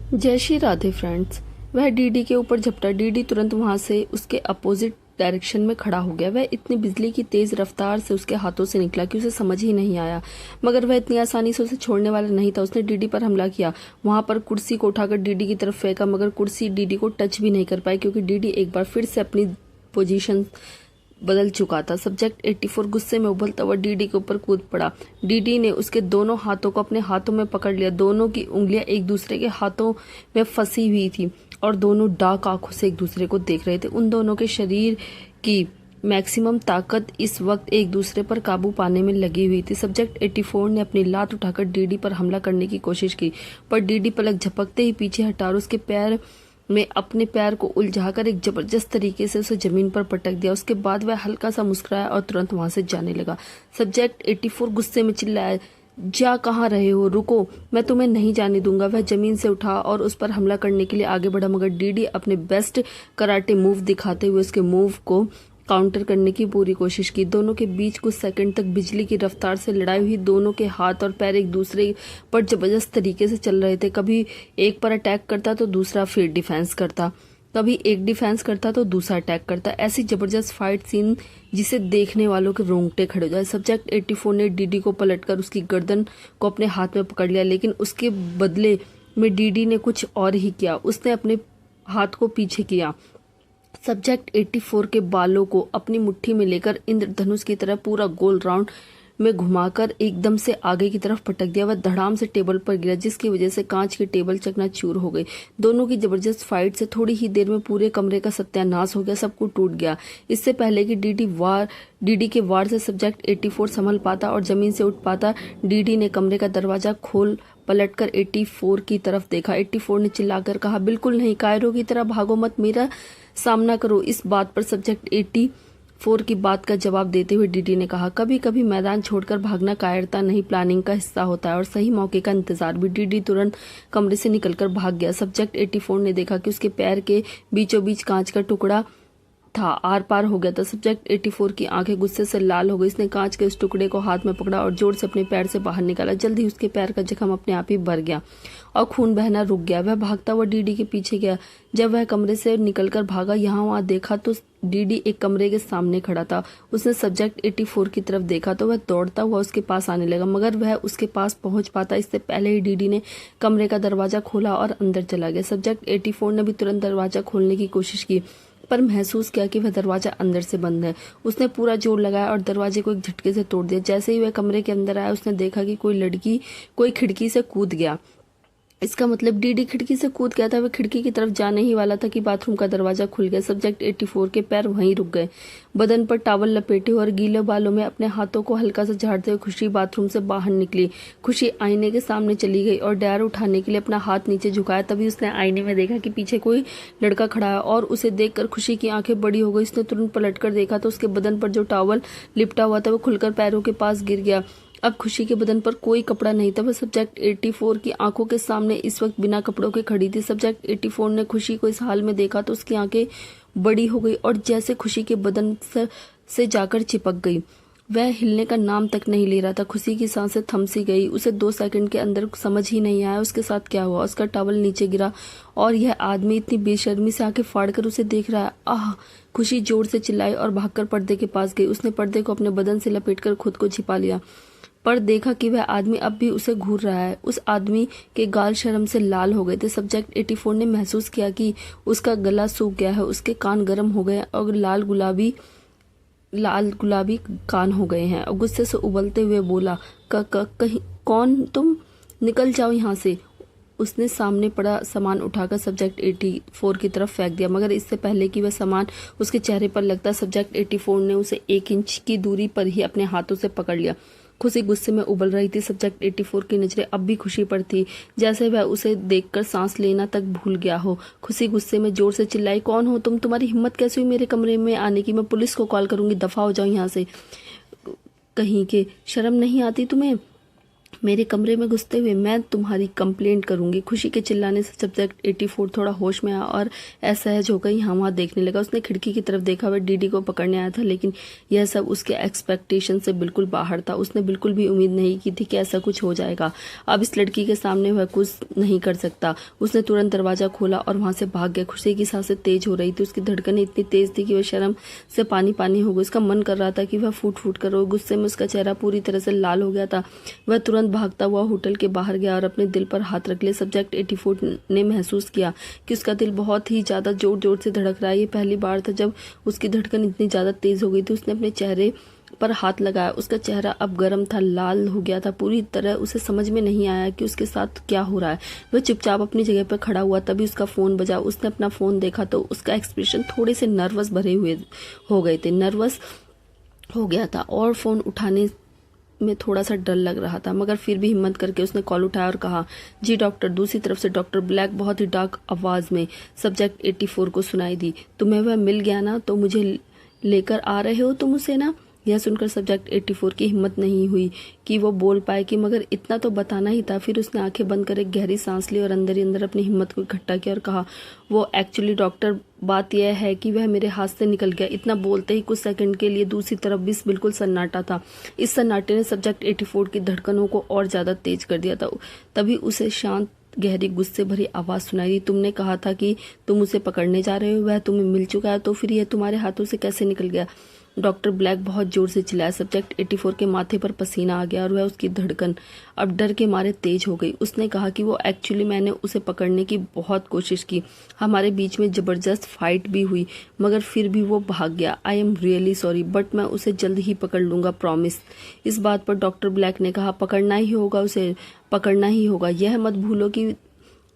जय श्री राधे फ्रेंड्स। वह डीडी के ऊपर झपटा। डीडी तुरंत वहां से उसके अपोजिट डायरेक्शन में खड़ा हो गया। वह इतनी बिजली की तेज रफ्तार से उसके हाथों से निकला कि उसे समझ ही नहीं आया, मगर वह इतनी आसानी से उसे छोड़ने वाला नहीं था। उसने डीडी पर हमला किया, वहां पर कुर्सी को उठाकर डीडी की तरफ फेंका, मगर कुर्सी डीडी को टच भी नहीं कर पाई क्योंकि डीडी एक बार फिर से अपनी पोजीशन बदल चुका था। सब्जेक्ट 84 गुस्से में उबलता हुआ डीडी के ऊपर कूद पड़ा। डीडी ने उसके दोनों हाथों को अपने हाथों में पकड़ लिया। दोनों की उंगलियां एक दूसरे के हाथों में फंसी हुई थी और दोनों डार्क आंखों से एक दूसरे को देख रहे थे। उन दोनों के शरीर की मैक्सिमम ताकत इस वक्त एक दूसरे पर काबू पाने में लगी हुई थी। सब्जेक्ट 84 ने अपनी लात उठाकर डीडी पर हमला करने की कोशिश की, पर डीडी पलक झपकते ही पीछे हटा और उसके पैर में अपने पैर को उलझाकर एक जबरदस्त तरीके से उसे जमीन पर पटक दिया। उसके बाद वह हल्का सा मुस्कुराया और तुरंत वहां से जाने लगा। सब्जेक्ट 84 गुस्से में चिल्लाया, जा कहाँ रहे हो, रुको, मैं तुम्हें नहीं जाने दूंगा। वह जमीन से उठा और उस पर हमला करने के लिए आगे बढ़ा, मगर डीडी अपने बेस्ट कराटे मूव दिखाते हुए उसके मूव को काउंटर करने की पूरी कोशिश की। दोनों के बीच कुछ सेकंड तक बिजली की रफ्तार से लड़ाई हुई। दोनों के हाथ और पैर एक दूसरे पर जबरदस्त तरीके से चल रहे थे। कभी एक पर अटैक करता तो दूसरा फिर डिफेंस करता, कभी एक डिफेंस करता तो दूसरा अटैक करता। ऐसी जबरदस्त फाइट सीन जिसे देखने वालों के रोंगटे खड़े हो जाए। सब्जेक्ट 84 ने डीडी को पलटकर उसकी गर्दन को अपने हाथ में पकड़ लिया, लेकिन उसके बदले में डीडी ने कुछ और ही किया। उसने अपने हाथ को पीछे किया, सब्जेक्ट 84 के बालों को अपनी मुट्ठी में लेकर इंद्रधनुष की तरह पूरा गोल राउंड में घुमाकर एकदम से आगे की तरफ पटक दिया। वह धड़ाम से टेबल पर गिरा, जिसकी वजह से कांच की टेबल चकनाचूर हो गई। दोनों की जबरदस्त फाइट से थोड़ी ही देर में पूरे कमरे का सत्यानाश हो गया, सब कुछ टूट गया। इससे पहले कि डीडी के वार से सब्जेक्ट 84 संभल पाता और जमीन से उठ पाता, डीडी ने कमरे का दरवाजा खोल पलटकर 84 की तरफ देखा। 84 ने चिल्लाकर कहा, बिल्कुल नहीं, कायरों की तरह भागो मत, मेरा सामना करो। इस बात पर सब्जेक्ट 84 की बात का जवाब देते हुए डीडी ने कहा, कभी कभी मैदान छोड़कर भागना कायरता नहीं, प्लानिंग का हिस्सा होता है और सही मौके का इंतजार भी। डीडी तुरंत कमरे से निकलकर भाग गया। सब्जेक्ट 84 ने देखा कि उसके पैर के बीचों बीच कांच का टुकड़ा था, आर पार हो गया था। सब्जेक्ट 84 की आंखें गुस्से से लाल हो गई। इसने कांच के उस टुकड़े को हाथ में पकड़ा और जोर से अपने पैर से बाहर निकाला। जल्द ही उसके पैर का जख्म अपने आप ही भर गया और खून बहना रुक गया। वह भागता हुआ डीडी के पीछे गया। जब वह कमरे से निकलकर भागा, यहाँ वहां देखा तो डीडी एक कमरे के सामने खड़ा था। उसने सब्जेक्ट 84 की तरफ देखा तो वह दौड़ता हुआ उसके पास आने लगा, मगर वह उसके पास पहुंच पाता इससे पहले ही डीडी ने कमरे का दरवाजा खोला और अंदर चला गया। सब्जेक्ट 84 ने भी तुरंत दरवाजा खोलने की कोशिश की, पर महसूस किया कि वह दरवाजा अंदर से बंद है। उसने पूरा जोर लगाया और दरवाजे को एक झटके से तोड़ दिया। जैसे ही वह कमरे के अंदर आया, उसने देखा कि कोई खिड़की से कूद गया। इसका मतलब डीडी खिड़की से कूद गया था। वह खिड़की की तरफ जाने ही वाला था कि बाथरूम का दरवाजा खुल गया। सब्जेक्ट 84 के पैर वहीं रुक गए। बदन पर टॉवल लपेटे और गीले बालों में अपने हाथों को हल्का सा झाड़ते हुए खुशी बाथरूम से बाहर निकली। खुशी आईने के सामने चली गई और डायर उठाने के लिए अपना हाथ नीचे झुकाया। तभी उसने आईने में देखा कि पीछे कोई लड़का खड़ा है और उसे देखकर खुशी की आंखें बड़ी हो गई। उसने तुरंत पलटकर देखा तो उसके बदन पर जो टॉवल लिपटा हुआ था वो खुलकर पैरों के पास गिर गया। अब खुशी के बदन पर कोई कपड़ा नहीं था। वह सब्जेक्ट 84 की आंखों के सामने इस वक्त बिना कपड़ों के खड़ी थी। सब्जेक्ट 84 ने खुशी को इस हाल में देखा तो उसकी आंखें बड़ी हो गई और जैसे खुशी के बदन से जाकर चिपक गई। वह हिलने का नाम तक नहीं ले रहा था। खुशी की सांसें थम सी गई। उसे 2 सेकंड के अंदर समझ ही नहीं आया उसके साथ क्या हुआ। उसका टॉवल नीचे गिरा और यह आदमी इतनी बेशर्मी से आंखें फाड़कर उसे देख रहा है। आह! खुशी जोर से चिल्लाई और भागकर पर्दे के पास गई। उसने पर्दे को अपने बदन से लपेटकर खुद को छिपा लिया, पर देखा कि वह आदमी अब भी उसे घूर रहा है। उस आदमी के गाल शर्म से लाल हो गए थे। सब्जेक्ट 84 ने महसूस किया कि उसका गला सूख गया है, उसके कान गर्म हो गए और लाल गुलाबी कान हो गए हैं। और गुस्से से उबलते हुए बोला, कहीं कौन तुम, निकल जाओ यहाँ से। उसने सामने पड़ा सामान उठाकर सब्जेक्ट 84 की तरफ फेंक दिया, मगर इससे पहले कि वह सामान उसके चेहरे पर लगता, सब्जेक्ट 84 ने उसे 1 इंच की दूरी पर ही अपने हाथों से पकड़ लिया। खुशी गुस्से में उबल रही थी। सब्जेक्ट 84 की नजरें अब भी खुशी पर थी, जैसे वह उसे देखकर सांस लेना तक भूल गया हो। खुशी गुस्से में जोर से चिल्लाई, कौन हो तुम, तुम्हारी हिम्मत कैसे हुई मेरे कमरे में आने की, मैं पुलिस को कॉल करूंगी, दफा हो जाओ यहाँ से। कहीं के शर्म नहीं आती तुम्हें। मेरे कमरे में घुसते हुए मैं तुम्हारी कंप्लेंट करूंगी। खुशी के चिल्लाने से सब्जेक्ट 84 थोड़ा होश में आया और असहज होकर यहाँ वहाँ देखने लगा। उसने खिड़की की तरफ देखा, वह डीडी को पकड़ने आया था, लेकिन यह सब उसके एक्सपेक्टेशन से बिल्कुल बाहर था। उसने बिल्कुल भी उम्मीद नहीं की थी कि ऐसा कुछ हो जाएगा। अब इस लड़की के सामने वह कुछ नहीं कर सकता। उसने तुरंत दरवाजा खोला और वहां से भाग गया। खुशी की सांसें तेज हो रही थी, उसकी धड़कनें इतनी तेज थी कि वह शर्म से पानी पानी हो गई। उसका मन कर रहा था कि वह फूट फूट कर रो। गुस्से में उसका चेहरा पूरी तरह से लाल हो गया था। वह तुरंत भागता हुआ होटल के बाहर गया और अपने दिल पर हाथ रख लिया। सब्जेक्ट 84 ने महसूस किया कि उसका दिल बहुत ही ज्यादा जोर जोर से धड़क रहा है। ये पहली बार था जब उसकी धड़कन इतनी ज्यादा तेज हो गई थी। उसने अपने चेहरे पर हाथ लगाया। उसका चेहरा अब गर्म था, लाल हो गया था पूरी तरह। उसे समझ में नहीं आया कि उसके साथ क्या हो रहा है। वह चुपचाप अपनी जगह पर खड़ा हुआ। तभी उसका फोन बजा। उसने अपना फोन देखा तो उसका एक्सप्रेशन थोड़े से नर्वस भरे हुए हो गए थे। नर्वस हो गया था और फोन उठाने में थोड़ा सा डर लग रहा था, मगर फिर भी हिम्मत करके उसने कॉल उठाया और कहा, जी डॉक्टर। दूसरी तरफ से डॉक्टर ब्लैक बहुत ही डार्क आवाज में सब्जेक्ट 84 को सुनाई दी। तुम्हें वह मिल गया ना, तो मुझे लेकर आ रहे हो तुम उसे ना। यह सुनकर सब्जेक्ट 84 की हिम्मत नहीं हुई कि वो बोल पाए कि मगर इतना तो बताना ही था। फिर उसने आंखें बंद कर एक गहरी सांस ली और अंदर ही अंदर अपनी हिम्मत को इकट्ठा किया और कहा, वो एक्चुअली डॉक्टर बात यह है कि वह मेरे हाथ से निकल गया। इतना बोलते ही कुछ सेकंड के लिए दूसरी तरफ भी बिल्कुल सन्नाटा था। इस सन्नाटे ने सब्जेक्ट 84 की धड़कनों को और ज्यादा तेज कर दिया था। तभी उसे शांत गहरी गुस्से भरी आवाज सुनाई दी, तुमने कहा था कि तुम उसे पकड़ने जा रहे हो, वह तुम्हें मिल चुका है, तो फिर यह तुम्हारे हाथों से कैसे निकल गया। डॉक्टर ब्लैक बहुत जोर से चिल्लाया। सब्जेक्ट 84 के माथे पर पसीना आ गया और वह उसकी धड़कन अब डर के मारे तेज हो गई। उसने कहा कि वो एक्चुअली मैंने उसे पकड़ने की बहुत कोशिश की, हमारे बीच में जबरदस्त फाइट भी हुई, मगर फिर भी वो भाग गया। I am really sorry, but मैं उसे जल्द ही पकड़ लूंगा, प्रॉमिस। इस बात पर डॉक्टर ब्लैक ने कहा, पकड़ना ही होगा, उसे पकड़ना ही होगा। यह मत भूलो कि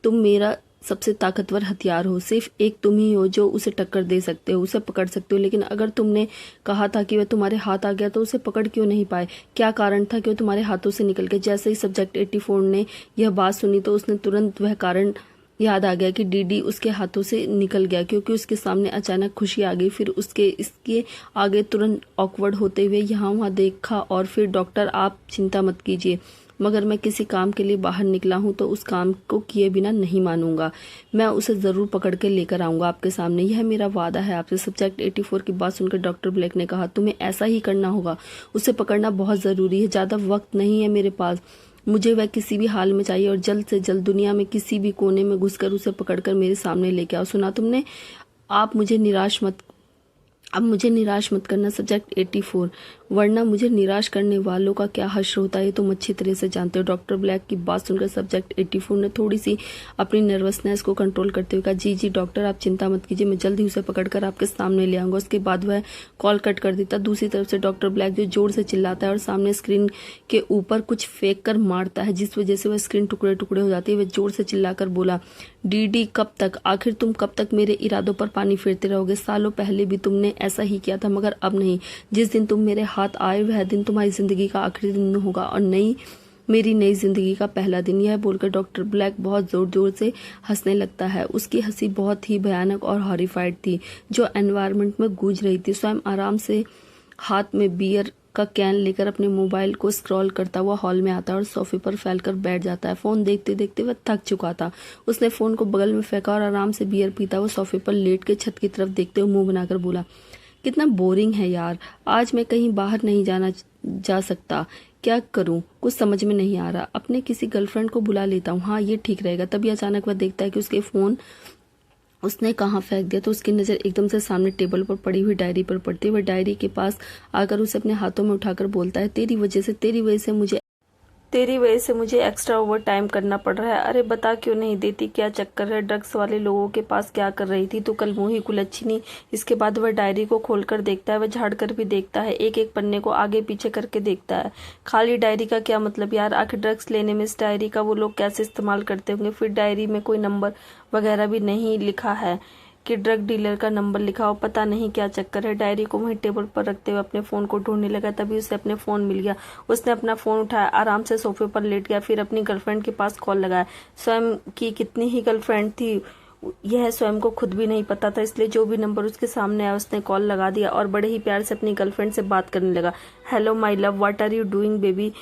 तुम मेरा सबसे ताकतवर हथियार हो। सिर्फ एक तुम ही हो जो उसे टक्कर दे सकते हो, उसे पकड़ सकते हो। लेकिन अगर तुमने कहा था कि वह तुम्हारे हाथ आ गया तो उसे पकड़ क्यों नहीं पाए? क्या कारण था कि वह तुम्हारे हाथों से निकल गया? जैसे ही सब्जेक्ट 84 ने यह बात सुनी तो उसने तुरंत वह कारण याद आ गया कि डीडी उसके हाथों से निकल गया क्योंकि उसके सामने अचानक खुशी आ गई। फिर उसके इसके आगे तुरंत ऑकवर्ड होते हुए यहाँ वहाँ देखा और फिर, डॉक्टर आप चिंता मत कीजिए, मगर मैं किसी काम के लिए बाहर निकला हूं तो उस काम को किए बिना नहीं मानूंगा। मैं उसे जरूर पकड़ के लेकर आऊंगा आपके सामने, यह मेरा वादा है आपसे। सब्जेक्ट 84 की बात सुनकर डॉक्टर ब्लैक ने कहा, तुम्हें ऐसा ही करना होगा, उसे पकड़ना बहुत जरूरी है, ज्यादा वक्त नहीं है मेरे पास। मुझे वह किसी भी हाल में चाहिए और जल्द से जल्द दुनिया में किसी भी कोने में घुसकर उसे पकड़कर मेरे सामने लेके आओ। सुना तुमने? अब मुझे निराश मत करना सब्जेक्ट 84, वरना मुझे निराश करने वालों का क्या हश्र होता है ये तुम अच्छी तरह से जानते हो। डॉक्टर ब्लैक की बात सुनकर सब्जेक्ट 84 ने थोड़ी सी अपनी नर्वसनेस को कंट्रोल करते हुए कहा, जी जी डॉक्टर आप चिंता मत कीजिए, मैं जल्द ही उसे पकड़कर आपके सामने ले आऊंगा। उसके बाद वह कॉल कट कर देता। दूसरी तरफ से डॉक्टर ब्लैक जो जोर से चिल्लाता है और सामने स्क्रीन के ऊपर कुछ फेंक कर मारता है, जिस वजह से वह स्क्रीन टुकड़े टुकड़े हो जाती है। वह जोर से चिल्लाकर बोला, डीडी कब तक, आखिर तुम कब तक मेरे इरादों पर पानी फेरते रहोगे? सालों पहले भी तुमने ऐसा ही किया था, मगर अब नहीं। जिस दिन तुम मेरे हाथ आए वह दिन तुम्हारी जिंदगी का आखिरी दिन होगा और मेरी नई जिंदगी का पहला दिन। यह बोलकर डॉक्टर ब्लैक बहुत जोर जोर से हंसने लगता है। उसकी हंसी बहुत ही भयानक और हॉरिफाइड थी, जो एनवायरनमेंट में गूंज रही थी। स्वयं आराम से हाथ में बियर का कैन लेकर अपने मोबाइल को स्क्रॉल करता हुआ हॉल में आता है और सोफे पर फैलकर बैठ जाता है। फोन देखते देखते वह थक चुका था। उसने फोन को बगल में फेंका और आराम से बियर पीता हुआ सोफे पर लेट के छत की तरफ देखते हुए मुंह बनाकर बोला, कितना बोरिंग है यार, आज मैं कहीं बाहर नहीं जा सकता, क्या करूं कुछ समझ में नहीं आ रहा। अपने किसी गर्लफ्रेंड को बुला लेता हूँ, हाँ ये ठीक रहेगा। तभी अचानक वह देखता है कि उसके फोन उसने कहाँ फेंक दिया। तो उसकी नजर एकदम से सामने टेबल पर पड़ी हुई डायरी पर पड़ती है। वह डायरी के पास आकर उसे अपने हाथों में उठाकर बोलता है, तेरी वजह से मुझे एक्स्ट्रा ओवर टाइम करना पड़ रहा है। अरे बता क्यों नहीं देती, क्या चक्कर है? ड्रग्स वाले लोगों के पास क्या कर रही थी तू कल, मुंह ही कुलच्छनी। इसके बाद वह डायरी को खोलकर देखता है। वह झाड़ कर भी देखता है, एक एक पन्ने को आगे पीछे करके देखता है। खाली डायरी का क्या मतलब यार? आखिर ड्रग्स लेने में इस डायरी का वो लोग कैसे इस्तेमाल करते होंगे? फिर डायरी में कोई नंबर वगैरह भी नहीं लिखा है कि ड्रग डीलर का नंबर लिखा हो, पता नहीं क्या चक्कर है। डायरी को वहीं टेबल पर रखते हुए अपने फोन को ढूंढने लगा। तभी उसे अपने फोन मिल गया। उसने अपना फोन उठाया, आराम से सोफे पर लेट गया, फिर अपनी गर्लफ्रेंड के पास कॉल लगाया। स्वयं की कितनी ही गर्लफ्रेंड थी यह स्वयं को खुद भी नहीं पता था, इसलिए जो भी नंबर उसके सामने आया उसने कॉल लगा दिया और बड़े ही प्यार से अपनी गर्लफ्रेंड से बात करने लगा। Hello my love, what are you doing baby,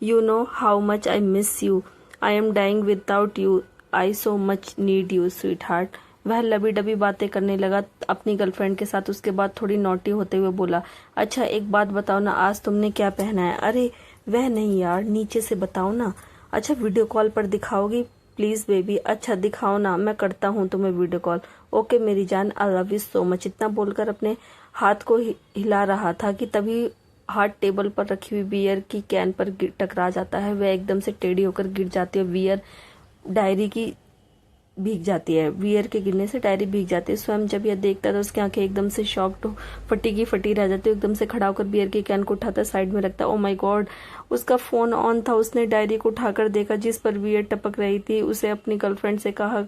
you know how much I miss you, I am dying without you, I so much need you sweetheart. वह लबी डबी बातें करने लगा अपनी गर्लफ्रेंड के साथ। उसके बाद थोड़ी नॉटी होते हुए बोला, अच्छा एक बात बताओ ना, आज तुमने क्या पहना है? अरे वह नहीं यार, नीचे से बताओ ना। अच्छा वीडियो कॉल पर दिखाओगी प्लीज बेबी? अच्छा दिखाओ ना, मैं करता हूँ तुम्हें वीडियो कॉल। ओके मेरी जान, I love you so much. इतना बोलकर अपने हाथ को हिला रहा था कि तभी हाथ टेबल पर रखी हुई बियर की कैन पर टकरा जाता है। वह एकदम से टेढ़ी होकर गिर जाती है। बियर डायरी की भीग जाती है। बियर के गिरने से डायरी भीग जाती है। स्वयं जब यह देखता है तो उसकी आंखें एकदम से शॉक्ड फटी की फटी रह जाती है। एकदम से खड़ा होकर बियर की कैन को उठाता है, साइड में रखता है। ओ माय गॉड, उसका फोन ऑन था। उसने डायरी को उठाकर देखा जिस पर बियर टपक रही थी। उसे अपनी गर्लफ्रेंड से कहा,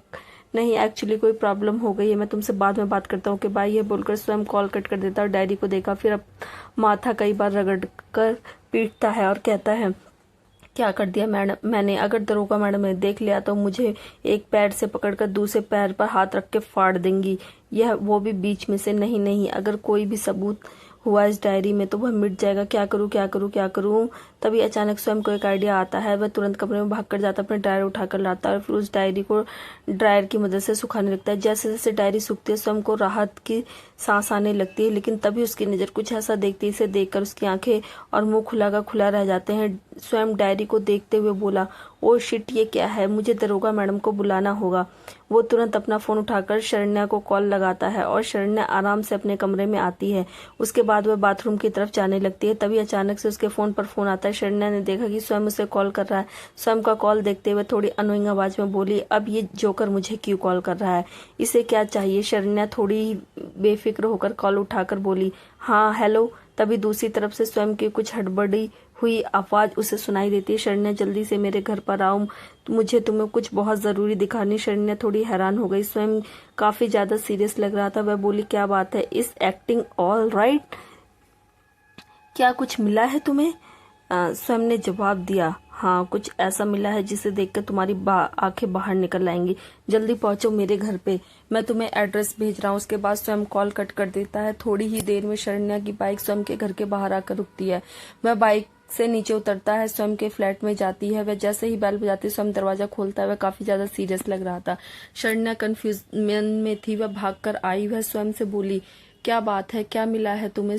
नहीं एक्चुअली कोई प्रॉब्लम हो गई है, मैं तुमसे बाद में बात करता हूँ कि बाय। ये बोलकर स्वयं कॉल कट कर देता है और डायरी को देखा। फिर अब माथा कई बार रगड़ कर पीटता है और कहता है, क्या कर दिया मैडम मैंने? अगर दरोगा मैडम ने देख लिया तो मुझे एक पैर से पकड़कर दूसरे पैर पर हाथ रख के फाड़ देंगी, यह वो भी बीच में से। नहीं नहीं, अगर कोई भी सबूत हुआ इस डायरी में तो वह मिट जाएगा। क्या करूं क्या करूं क्या करूं? तभी अचानक स्वयं को एक आइडिया आता है। वह तुरंत कमरे में भागकर जाता है, अपने ड्रायर उठाकर लाता है और फिर उस डायरी को ड्रायर की मदद से सुखाने लगता है। जैसे जैसे डायरी सूखती है स्वयं को राहत की सांस आने लगती है। लेकिन तभी उसकी नजर कुछ ऐसा देखती है, इसे देखकर उसकी आंखें और मुंह खुला का खुला रह जाते हैं। स्वयं डायरी को देखते हुए बोला, ओ शिट, ये क्या है? मुझे दरोगा मैडम को बुलाना होगा। वो तुरंत अपना फोन उठाकर शरण्या को कॉल लगाता है और शरण्या आराम से अपने कमरे में आती है। उसके बाद वह बाथरूम की तरफ जाने लगती है। तभी अचानक से उसके फोन पर फोन आता है। शरण्या ने देखा कि स्वयं उसे कॉल कर रहा है। स्वयं का कॉल देखते हुए थोड़ी अनोइंग आवाज में बोली, अब ये जोकर मुझे क्यों कॉल कर रहा है? इसे क्या चाहिए? शरण्या थोड़ी बेफिक्र होकर कॉल उठाकर बोली, हाँ हेलो। तभी दूसरी तरफ से स्वयं की कुछ हड़बड़ी हुई आवाज उसे सुनाई देती है, शरण्या जल्दी से मेरे घर पर आओ, मुझे तुम्हें कुछ बहुत जरूरी दिखानी। शरण्या थोड़ी हैरान हो गई। स्वयं काफी ज्यादा सीरियस लग रहा था। वह बोली, क्या बात है? Is acting all right? क्या कुछ मिला है तुम्हें? स्वयं ने जवाब दिया, हाँ कुछ ऐसा मिला है जिसे देखकर तुम्हारी आंखें बाहर निकल आएंगी। जल्दी पहुंचो मेरे घर पे, मैं तुम्हें एड्रेस भेज रहा हूँ। उसके बाद स्वयं कॉल कट कर देता है। थोड़ी ही देर में शरण्या की बाइक स्वयं के घर के बाहर आकर रुकती है। वह बाइक से नीचे उतरता है, स्वयं के फ्लैट में जाती है। वह जैसे ही बेल बजाती है स्वयं दरवाजा खोलता है। वह काफी ज्यादा सीरियस लग रहा था। शरण्या कंफ्यूजन में थी। वह भागकर आई। वह स्वयं से बोली, क्या बात है, क्या मिला है तुम्हें?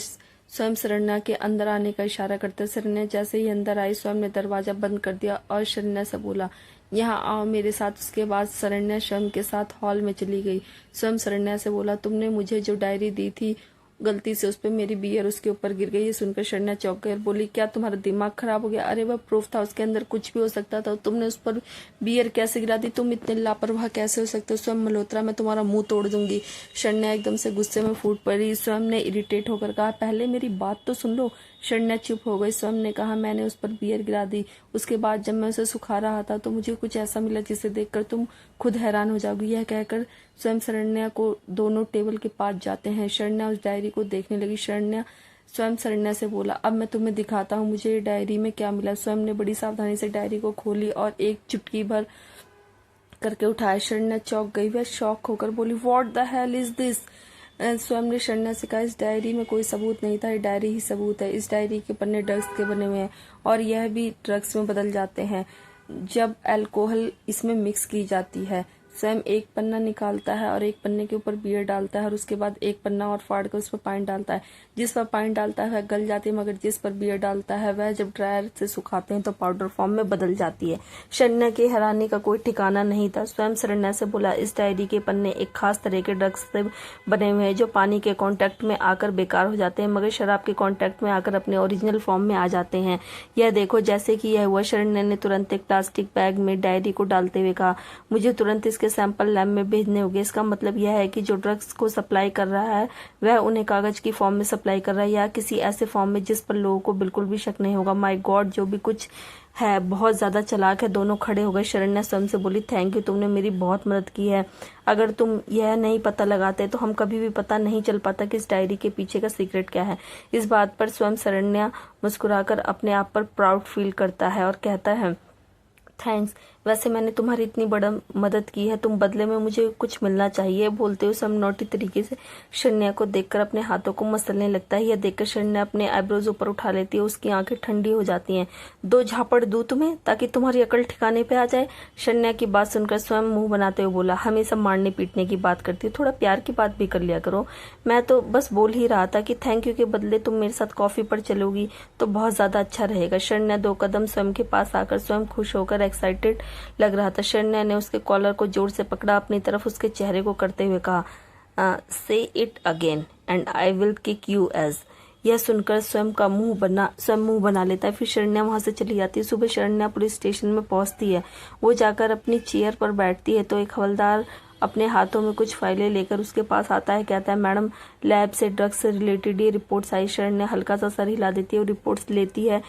स्वयं शरण्या के अंदर आने का इशारा करते। शरण्या जैसे ही अंदर आई स्वयं ने दरवाजा बंद कर दिया और शरण्या से बोला, यहाँ आओ मेरे साथ। उसके बाद शरण्या स्वयं के साथ हॉल में चली गई। स्वयं शरण्या से बोला, तुमने मुझे जो डायरी दी थी गलती से उस पर मेरी बियर उसके ऊपर गिर गई। ये सुनकर शरण्या चौंक गई और बोली, क्या तुम्हारा दिमाग खराब हो गया? अरे वह प्रूफ था, उसके अंदर कुछ भी हो सकता था। तुमने उस पर बियर कैसे गिरा दी? तुम इतने लापरवाह कैसे हो सकते हो? स्वयं मल्होत्रा, मैं तुम्हारा मुंह तोड़ दूंगी। शरण्या एकदम से गुस्से में फूट पड़ी। स्वयं ने इरिटेट होकर कहा, पहले मेरी बात तो सुन लो। शरण्या चुप हो गई। स्वयं ने कहा, मैंने उस पर बियर गिरा दी। उसके बाद जब मैं उसे सुखा रहा था तो मुझे कुछ ऐसा मिला जिसे देखकर तुम खुद हैरान हो जाओगी। यह कहकर स्वयं शरण्या को दोनों टेबल के पास जाते हैं। शरण्या उस डायरी को देखने लगी। स्वयं शरण्या से बोला, अब मैं तुम्हें दिखाता हूँ मुझे डायरी में क्या मिला। स्वयं ने बड़ी सावधानी से डायरी को खोली और एक चुटकी भर करके उठाया। शरण्या चौंक गई। वह शॉक होकर बोली, what the hell is this? स्वयं ने शरण्या से कहा, इस डायरी में कोई सबूत नहीं था, ये डायरी ही सबूत है। इस डायरी के पन्ने ड्रग्स के बने हुए हैं और यह भी ड्रग्स में बदल जाते हैं जब अल्कोहल इसमें मिक्स की जाती है। स्वयं एक पन्ना निकालता है और एक पन्ने के ऊपर बियर डालता है और उसके बाद एक पन्ना और फाड़ कर उस पर पानी डालता है। जिस पर पानी डालता है वह गल जाती है, मगर जिस पर बियर डालता है वह जब ड्रायर से सुखाते हैं तो पाउडर फॉर्म में बदल जाती है। शरण्या की हैरानी का कोई ठिकाना नहीं था। स्वयं शरण्या से बोला, इस डायरी के पन्ने एक खास तरह के ड्रग्स से बने हुए हैं जो पानी के कांटेक्ट में आकर बेकार हो जाते हैं, मगर शराब के कांटेक्ट में आकर अपने ओरिजिनल फॉर्म में आ जाते हैं। यह देखो जैसे कि यह हुआ। शरण्या ने तुरंत एक प्लास्टिक बैग में डायरी को डालते हुए कहा, मुझे तुरंत इसके सैंपल लैब में भेजने होंगे। इसका मतलब यह है कि जो ड्रग्स को सप्लाई कर रहा है वह उन्हें कागज की फॉर्म में सप्लाई कर रहा है या किसी ऐसे फॉर्म में जिस पर लोगों को बिल्कुल भी शक नहीं होगा। माय गॉड, जो भी कुछ है बहुत ज्यादा चालाक है। दोनों खड़े हो गए। शरण्या स्वयं से बोली, थैंक यू, तुमने मेरी बहुत मदद की है। अगर तुम यह नहीं पता लगाते तो हम कभी भी पता नहीं चल पाता कि इस डायरी के पीछे का सीक्रेट क्या है। इस बात पर स्वयं शरण्या मुस्कुराकर अपने आप पर प्राउड फील करता है और कहता है, थैंक्स, वैसे मैंने तुम्हारी इतनी बड़ा मदद की है, तुम बदले में मुझे कुछ मिलना चाहिए। बोलते हुए सब नोटी तरीके से शरण्या को देखकर अपने हाथों को मसलने लगता है। यह देखकर शरण्या अपने आईब्रोज ऊपर उठा लेती है। उसकी आंखें ठंडी हो जाती हैं। 2 झापड़ दूं तुम्हें ताकि तुम्हारी अकल ठिकाने पे आ जाए। शरण्या की बात सुनकर स्वयं मुंह बनाते हुए बोला, हमेशा मारने पीटने की बात करती है, थोड़ा प्यार की बात भी कर लिया करो। मैं तो बस बोल ही रहा था कि थैंक यू के बदले तुम मेरे साथ कॉफी पर चलोगी तो बहुत ज्यादा अच्छा रहेगा। शरण्या 2 कदम स्वयं के पास आकर स्वयं खुश होकर एक्साइटेड लग रहा था। शरण्या ने उसके कॉलर को जोर से पकड़ा, अपनी तरफ उसके चेहरे को करते हुए कहा, say it again and I will kick you ass. यह सुनकर स्वयं मुंह बना लेता है। फिर शरण्या वहां से चली जाती है। सुबह शरण्या पुलिस स्टेशन में पहुंचती है। वो जाकर अपनी चेयर पर बैठती है तो एक हवलदार अपने हाथों में कुछ फाइलें लेकर उसके पास आता है। कहता है, मैडम लैब से ड्रग्स से रिलेटेड ये रिपोर्ट्स आई। शरण्या हल्का सा सर हिला देती है और रिपोर्ट्स लेती है।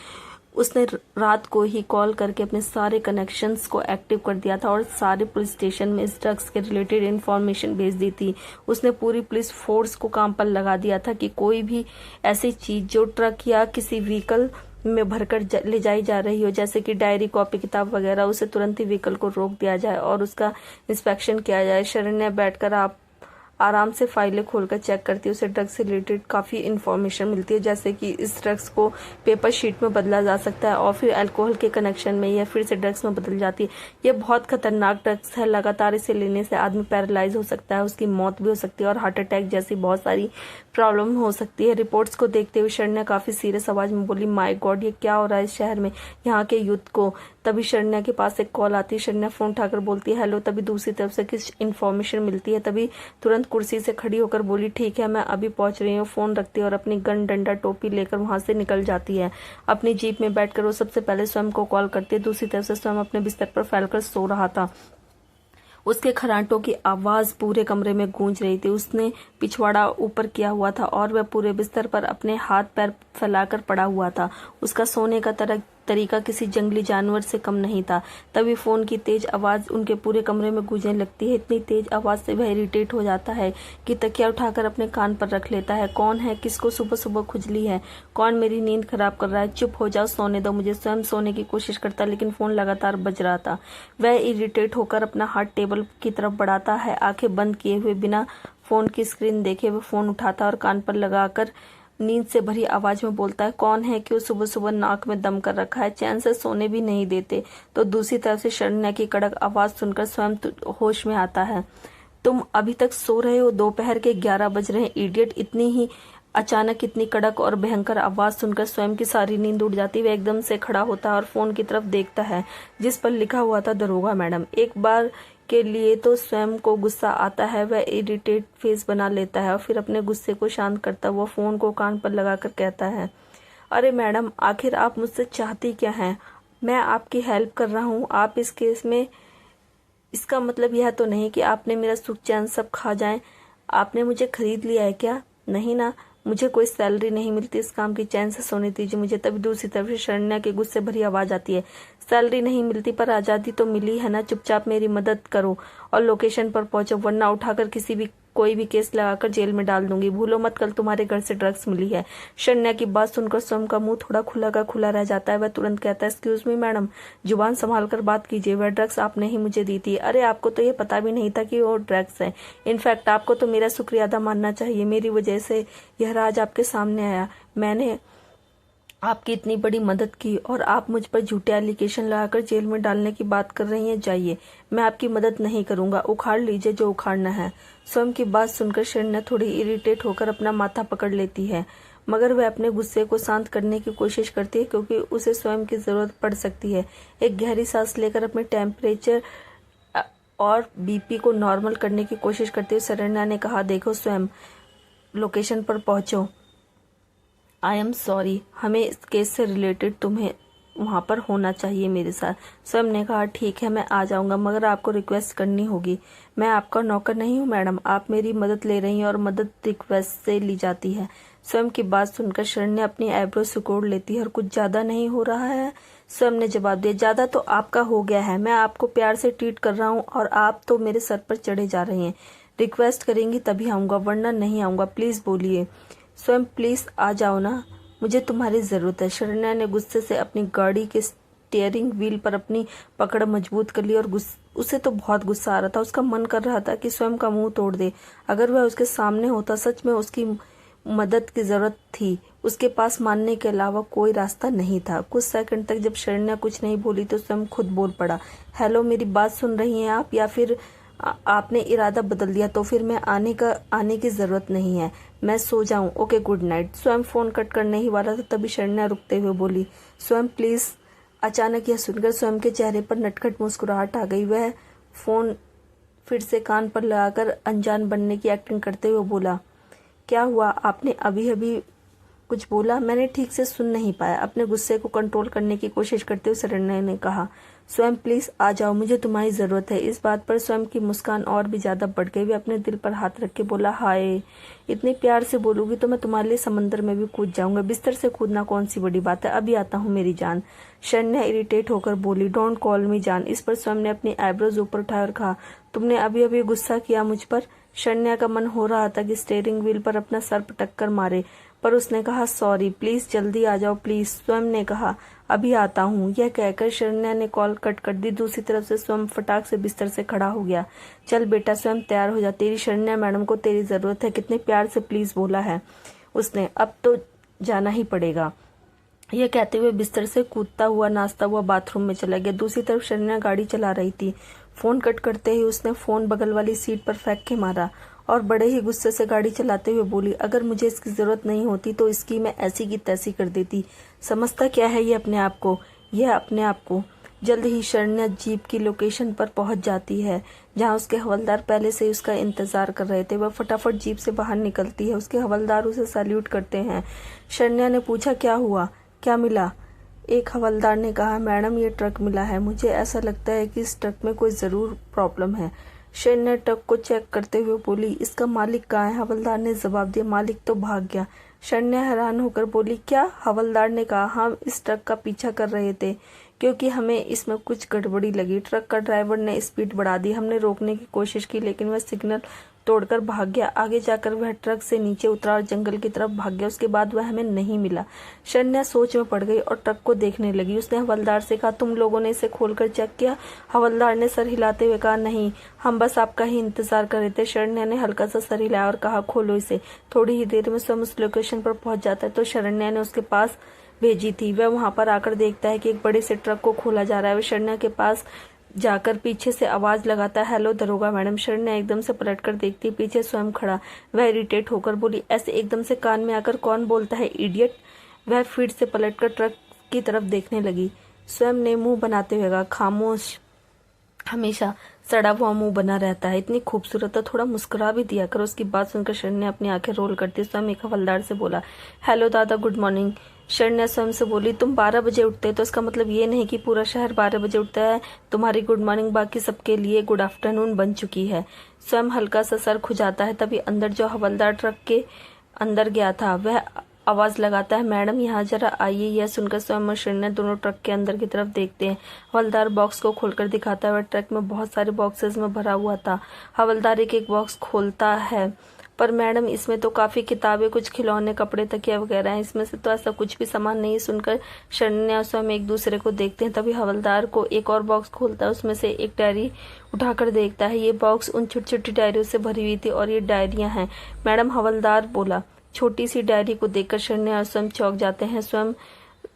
उसने रात को ही कॉल करके अपने सारे कनेक्शंस को एक्टिव कर दिया था और सारे पुलिस स्टेशन में इस ड्रग्स के रिलेटेड इंफॉर्मेशन भेज दी थी। उसने पूरी पुलिस फोर्स को काम पर लगा दिया था कि कोई भी ऐसी चीज जो ट्रक या किसी व्हीकल में भरकर ले जाई जा रही हो, जैसे कि डायरी, कॉपी, किताब वगैरह, उसे तुरंत ही व्हीकल को रोक दिया जाए और उसका इंस्पेक्शन किया जाए। शरण्या बैठकर आराम से फाइलें खोलकर चेक करती है। उसे ड्रग्स से रिलेटेड काफी इंफॉर्मेशन मिलती है, जैसे कि इस ड्रग्स को पेपर शीट में बदला जा सकता है और फिर अल्कोहल के कनेक्शन में यह फिर से ड्रग्स में बदल जाती है। यह बहुत खतरनाक ड्रग्स है। लगातार इसे लेने से आदमी पैरालाइज हो सकता है, उसकी मौत भी हो सकती है और हार्ट अटैक जैसी बहुत सारी प्रॉब्लम हो सकती है। रिपोर्ट्स को देखते हुए शरण्या काफी सीरियस आवाज में बोली, माय गॉड, ये क्या हो रहा है इस शहर में, यहाँ के यूथ को। तभी शरण्या के पास एक कॉल आती है। शरण्या फोन उठाकर बोलती है, हेलो। तभी दूसरी तरफ से कुछ इन्फॉर्मेशन मिलती है। तभी तुरंत कुर्सी से खड़ी होकर बोली, ठीक है, मैं अभी पहुंच रही हूँ। फोन रखती है और अपनी गन, डंडा, टोपी लेकर वहां से निकल जाती है। अपनी जीप में बैठकर वो सबसे पहले स्वयं को कॉल करती है। दूसरी तरफ से स्वयं अपने बिस्तर पर फैलकर सो रहा था। उसके खर्राटों की आवाज पूरे कमरे में गूंज रही थी। उसने पिछवाड़ा ऊपर किया हुआ था और वह पूरे बिस्तर पर अपने हाथ पैर फैलाकर पड़ा हुआ था। उसका सोने का तरीका किसी जंगली जानवर से कम नहीं था। तभी फोन की तेज आवाज उनके पूरे कमरे में गूंजने लगती है। इतनी तेज आवाज से वह इरिटेट हो जाता है कि तकिया उठाकर अपने कान पर रख लेता है। कौन है? किसको सुबह सुबह खुजली है? कौन मेरी नींद खराब कर रहा है? चुप हो जाओ, सोने दो मुझे। स्वयं सोने की कोशिश करता लेकिन फोन लगातार बज रहा था। वह इरिटेट होकर अपना हाथ टेबल की तरफ बढ़ाता है। आंखें बंद किए हुए बिना फोन की स्क्रीन देखे वह फोन उठाता और कान पर लगाकर नींद से भरी आवाज में बोलता है, कौन है? क्यों सुबह सुबह नाक में दम कर रखा है? चैन से सोने भी नहीं देते। तो दूसरी तरफ से शरण्या की कड़क आवाज सुनकर स्वयं होश में आता है। तुम अभी तक सो रहे हो? दोपहर के 11 बज रहे हैं, इडियट। इतनी ही अचानक इतनी कड़क और भयंकर आवाज सुनकर स्वयं की सारी नींद उड़ जाती है। वह एकदम से खड़ा होता है और फोन की तरफ देखता है जिस पर लिखा हुआ था, दरोगा मैडम। एक बार के लिए तो स्वयं को गुस्सा आता है। वह इरिटेट फेस बना लेता है और फिर अपने गुस्से को शांत करता हुआ फोन को कान पर लगाकर कहता है, अरे मैडम, आखिर आप मुझसे चाहती क्या हैं? मैं आपकी हेल्प कर रहा हूँ। आप इस केस में, इसका मतलब यह तो नहीं कि आपने मेरा सुख चैन सब खा जाए। आपने मुझे खरीद लिया है क्या? नहीं ना, मुझे कोई सैलरी नहीं मिलती इस काम की। चैन से सोने दीजिए मुझे। तभी दूसरी तरफ से शरण्या के गुस्से भरी आवाज आती है, सैलरी नहीं मिलती पर आजादी तो मिली है ना। चुपचाप मेरी मदद करो और लोकेशन पर पहुंचो, वरना उठाकर कोई भी केस लगाकर जेल में डाल दूंगी। भूलो मत, कल तुम्हारे घर से ड्रग्स मिली है। शरण्या की बात सुनकर स्वयं का मुंह थोड़ा खुला का खुला रह जाता है। वह तुरंत कहता है, एक्सक्यूज मी मैडम, जुबान संभाल कर बात कीजिए। वह ड्रग्स आपने ही मुझे दी थी। अरे आपको तो ये पता भी नहीं था कि वो ड्रग्स है। इनफैक्ट आपको तो मेरा शुक्रिया अदा मानना चाहिए। मेरी वजह से यह राज आपके सामने आया। मैंने आपकी इतनी बड़ी मदद की और आप मुझ पर झूठे एलिगेशन लगाकर जेल में डालने की बात कर रही हैं। जाइए, मैं आपकी मदद नहीं करूंगा। उखाड़ लीजिए जो उखाड़ना है। स्वयं की बात सुनकर शरण्या थोड़ी इरिटेट होकर अपना माथा पकड़ लेती है, मगर वह अपने गुस्से को शांत करने की कोशिश करती है क्योंकि उसे स्वयं की जरूरत पड़ सकती है। एक गहरी सांस लेकर अपने टेम्परेचर और बीपी को नॉर्मल करने की कोशिश करती हुए शरण्या ने कहा, देखो स्वयं, लोकेशन पर पहुंचो। आई एम सॉरी, हमें इस केस से रिलेटेड तुम्हें वहां पर होना चाहिए मेरे साथ। स्वयं ने कहा, ठीक है, मैं आ जाऊंगा, मगर आपको रिक्वेस्ट करनी होगी। मैं आपका नौकर नहीं हूँ मैडम। आप मेरी मदद ले रही हैं और मदद रिक्वेस्ट से ली जाती है। स्वयं की बात सुनकर शरण्या अपनी आईब्रो सिकोड़ लेती है और कुछ ज्यादा नहीं हो रहा है? स्वयं ने जवाब दिया, ज्यादा तो आपका हो गया है। मैं आपको प्यार से ट्रीट कर रहा हूँ और आप तो मेरे सर पर चढ़े जा रहे हैं। रिक्वेस्ट करेंगी तभी आऊंगा, वरना नहीं आऊंगा। प्लीज बोलिए स्वयं, प्लीज आ जाओ ना, मुझे तुम्हारी जरूरत है। शरण्या ने गुस्से से अपनी गाड़ी के स्टीयरिंग व्हील पर अपनी पकड़ मजबूत कर ली और उसे तो बहुत गुस्सा आ रहा था। उसका मन कर रहा था कि स्वयं का मुंह तोड़ दे। अगर वह उसके सामने होता, सच में उसकी मदद की जरूरत थी। उसके पास मानने के अलावा कोई रास्ता नहीं था। कुछ सेकंड तक जब शरण्या कुछ नहीं बोली तो स्वयं खुद बोल पड़ा, हेलो, मेरी बात सुन रही हैं आप, या फिर आपने इरादा बदल दिया? तो फिर मैं आने की जरूरत नहीं है, मैं सो जाऊं, ओके, गुड नाइट। स्वयं फोन कट करने ही वाला था, तभी शरण्या रुकते हुए बोली, स्वयं प्लीज। अचानक यह सुनकर स्वयं के चेहरे पर नटखट मुस्कुराहट आ गई। वह फोन फिर से कान पर लगाकर अनजान बनने की एक्टिंग करते हुए बोला, क्या हुआ? आपने अभी अभी कुछ बोला? मैंने ठीक से सुन नहीं पाया। अपने गुस्से को कंट्रोल करने की कोशिश करते हुए शरण्या ने कहा, स्वयं प्लीज आ जाओ, मुझे तुम्हारी जरूरत है। इस बात पर स्वयं की मुस्कान और भी ज्यादा बढ़ गई। वे अपने दिल पर हाथ रख के बोला, हाय, इतने प्यार से बोलोगी तो मैं तुम्हारे लिए समंदर में भी कूद जाऊंगा। बिस्तर से कूदना कौन सी बड़ी बात है, अभी आता हूँ मेरी जान। शरण्या इरिटेट होकर बोली, डोंट कॉल मी जान। इस पर स्वयं ने अपनी आईब्रोज ऊपर उठाए और कहा, तुमने अभी अभी गुस्सा किया मुझ पर? शरण्या का मन हो रहा था कि स्टीयरिंग व्हील पर अपना सर पटक कर मारे, पर उसने कहा, सॉरी, प्लीज जल्दी आ जाओ प्लीज। स्वयं ने कहा, अभी आता हूँ। यह कहकर शरण्या ने कॉल कट कर दी। दूसरी तरफ से स्वयं फटाक से बिस्तर से खड़ा हो गया। चल बेटा, स्वयं तैयार हो जा, तेरी शरण्या मैडम को तेरी जरूरत है। कितने प्यार से प्लीज बोला है उसने, अब तो जाना ही पड़ेगा। यह कहते हुए बिस्तर से कूदता हुआ नाचता हुआ बाथरूम में चला गया। दूसरी तरफ शरण्या गाड़ी चला रही थी। फोन कट करते ही उसने फोन बगल वाली सीट पर फेंक के मारा और बड़े ही गुस्से से गाड़ी चलाते हुए बोली, अगर मुझे इसकी जरूरत नहीं होती तो इसकी मैं ऐसी की तैसी कर देती। समझता क्या है ये अपने आप को, यह अपने आप को। जल्द ही शरण्या जीप की लोकेशन पर पहुंच जाती है, जहां उसके हवलदार पहले से ही उसका इंतजार कर रहे थे। वह फटाफट जीप से बाहर निकलती है। उसके हवलदार उसे सैल्यूट करते हैं। शरण्या ने पूछा, क्या हुआ, क्या मिला? एक हवलदार ने कहा, मैडम, ये ट्रक मिला है, मुझे ऐसा लगता है कि इस ट्रक में कोई जरूर प्रॉब्लम है। शरण्या ट्रक को चेक करते हुए बोली, इसका मालिक कहाँ है? हवलदार ने जवाब दिया, मालिक तो भाग गया। शरण्या हैरान होकर बोली, क्या? हवलदार ने कहा, हम इस ट्रक का पीछा कर रहे थे क्योंकि हमें इसमें कुछ गड़बड़ी लगी। ट्रक का ड्राइवर ने स्पीड बढ़ा दी। हमने रोकने की कोशिश की लेकिन वह सिग्नल तोड़कर भाग गया। आगे जाकर वह ट्रक से नीचे उतरा और जंगल की तरफ भाग गया। उसके बाद वह हमें नहीं मिला। शरण्या सोच में पड़ गई और ट्रक को देखने लगी। उसने हवलदार से कहा, तुम लोगों ने इसे खोलकर चेक किया? हवलदार ने सर हिलाते हुए कहा, नहीं, हम बस आपका ही इंतजार कर रहे थे। शरण्या ने हल्का सा सर हिलाया और कहा, खोलो इसे। थोड़ी ही देर में स्वयं उस लोकेशन पर पहुंच जाता है तो शरण्या ने उसके पास भेजी थी। वह वहां पर आकर देखता है कि एक बड़े से ट्रक को खोला जा रहा है। वह शरण्या के पास जाकर पीछे से आवाज लगाता है, हेलो दरोगा मैडम। शरण्या एकदम से पलटकर देखती है, पीछे स्वयं खड़ा। वह इरिटेट होकर बोली, ऐसे एकदम से कान में आकर कौन बोलता है, इडियट। वह फिर से पलटकर ट्रक की तरफ देखने लगी। स्वयं ने मुंह बनाते हुए कहा, खामोश, हमेशा सड़ा हुआ मुंह बना रहता है, इतनी खूबसूरत है, थोड़ा मुस्कुरा भी दिया कर। उसकी बात सुनकर शरण्या अपनी आंखें रोल करती स्वयं एक हवलदार से बोला, हेलो दादा, गुड मॉर्निंग। शरण्या स्वयं से बोली, तुम 12 बजे उठते तो इसका मतलब ये नहीं कि पूरा शहर 12 बजे उठता है। तुम्हारी गुड मॉर्निंग बाकी सबके लिए गुड आफ्टरनून बन चुकी है। स्वयं हल्का सा सर खुजाता है। तभी अंदर जो हवलदार ट्रक के अंदर गया था वह आवाज लगाता है, मैडम यहाँ जरा आइए। यह सुनकर स्वयं और शरण्या दोनों ट्रक के अंदर की तरफ देखते हैं। हवलदार बॉक्स को खोलकर दिखाता है। वह ट्रक में बहुत सारे बॉक्सेस में भरा हुआ था। हवलदार एक एक बॉक्स खोलता है, पर मैडम इसमें तो काफी किताबें, कुछ खिलौने, कपड़े, तकिया वगैरह हैं, इसमें से तो ऐसा कुछ भी सामान नहीं है। सुनकर शरण्या और स्वयं एक दूसरे को देखते हैं। तभी हवलदार को एक और बॉक्स खोलता है। उसमें से एक डायरी उठाकर देखता है। ये बॉक्स उन छोटी छोटी डायरियों से भरी हुई थी और ये डायरियां हैं मैडम, हवलदार बोला। छोटी सी डायरी को देखकर शरण्या और स्वयं चौंक जाते हैं। स्वयं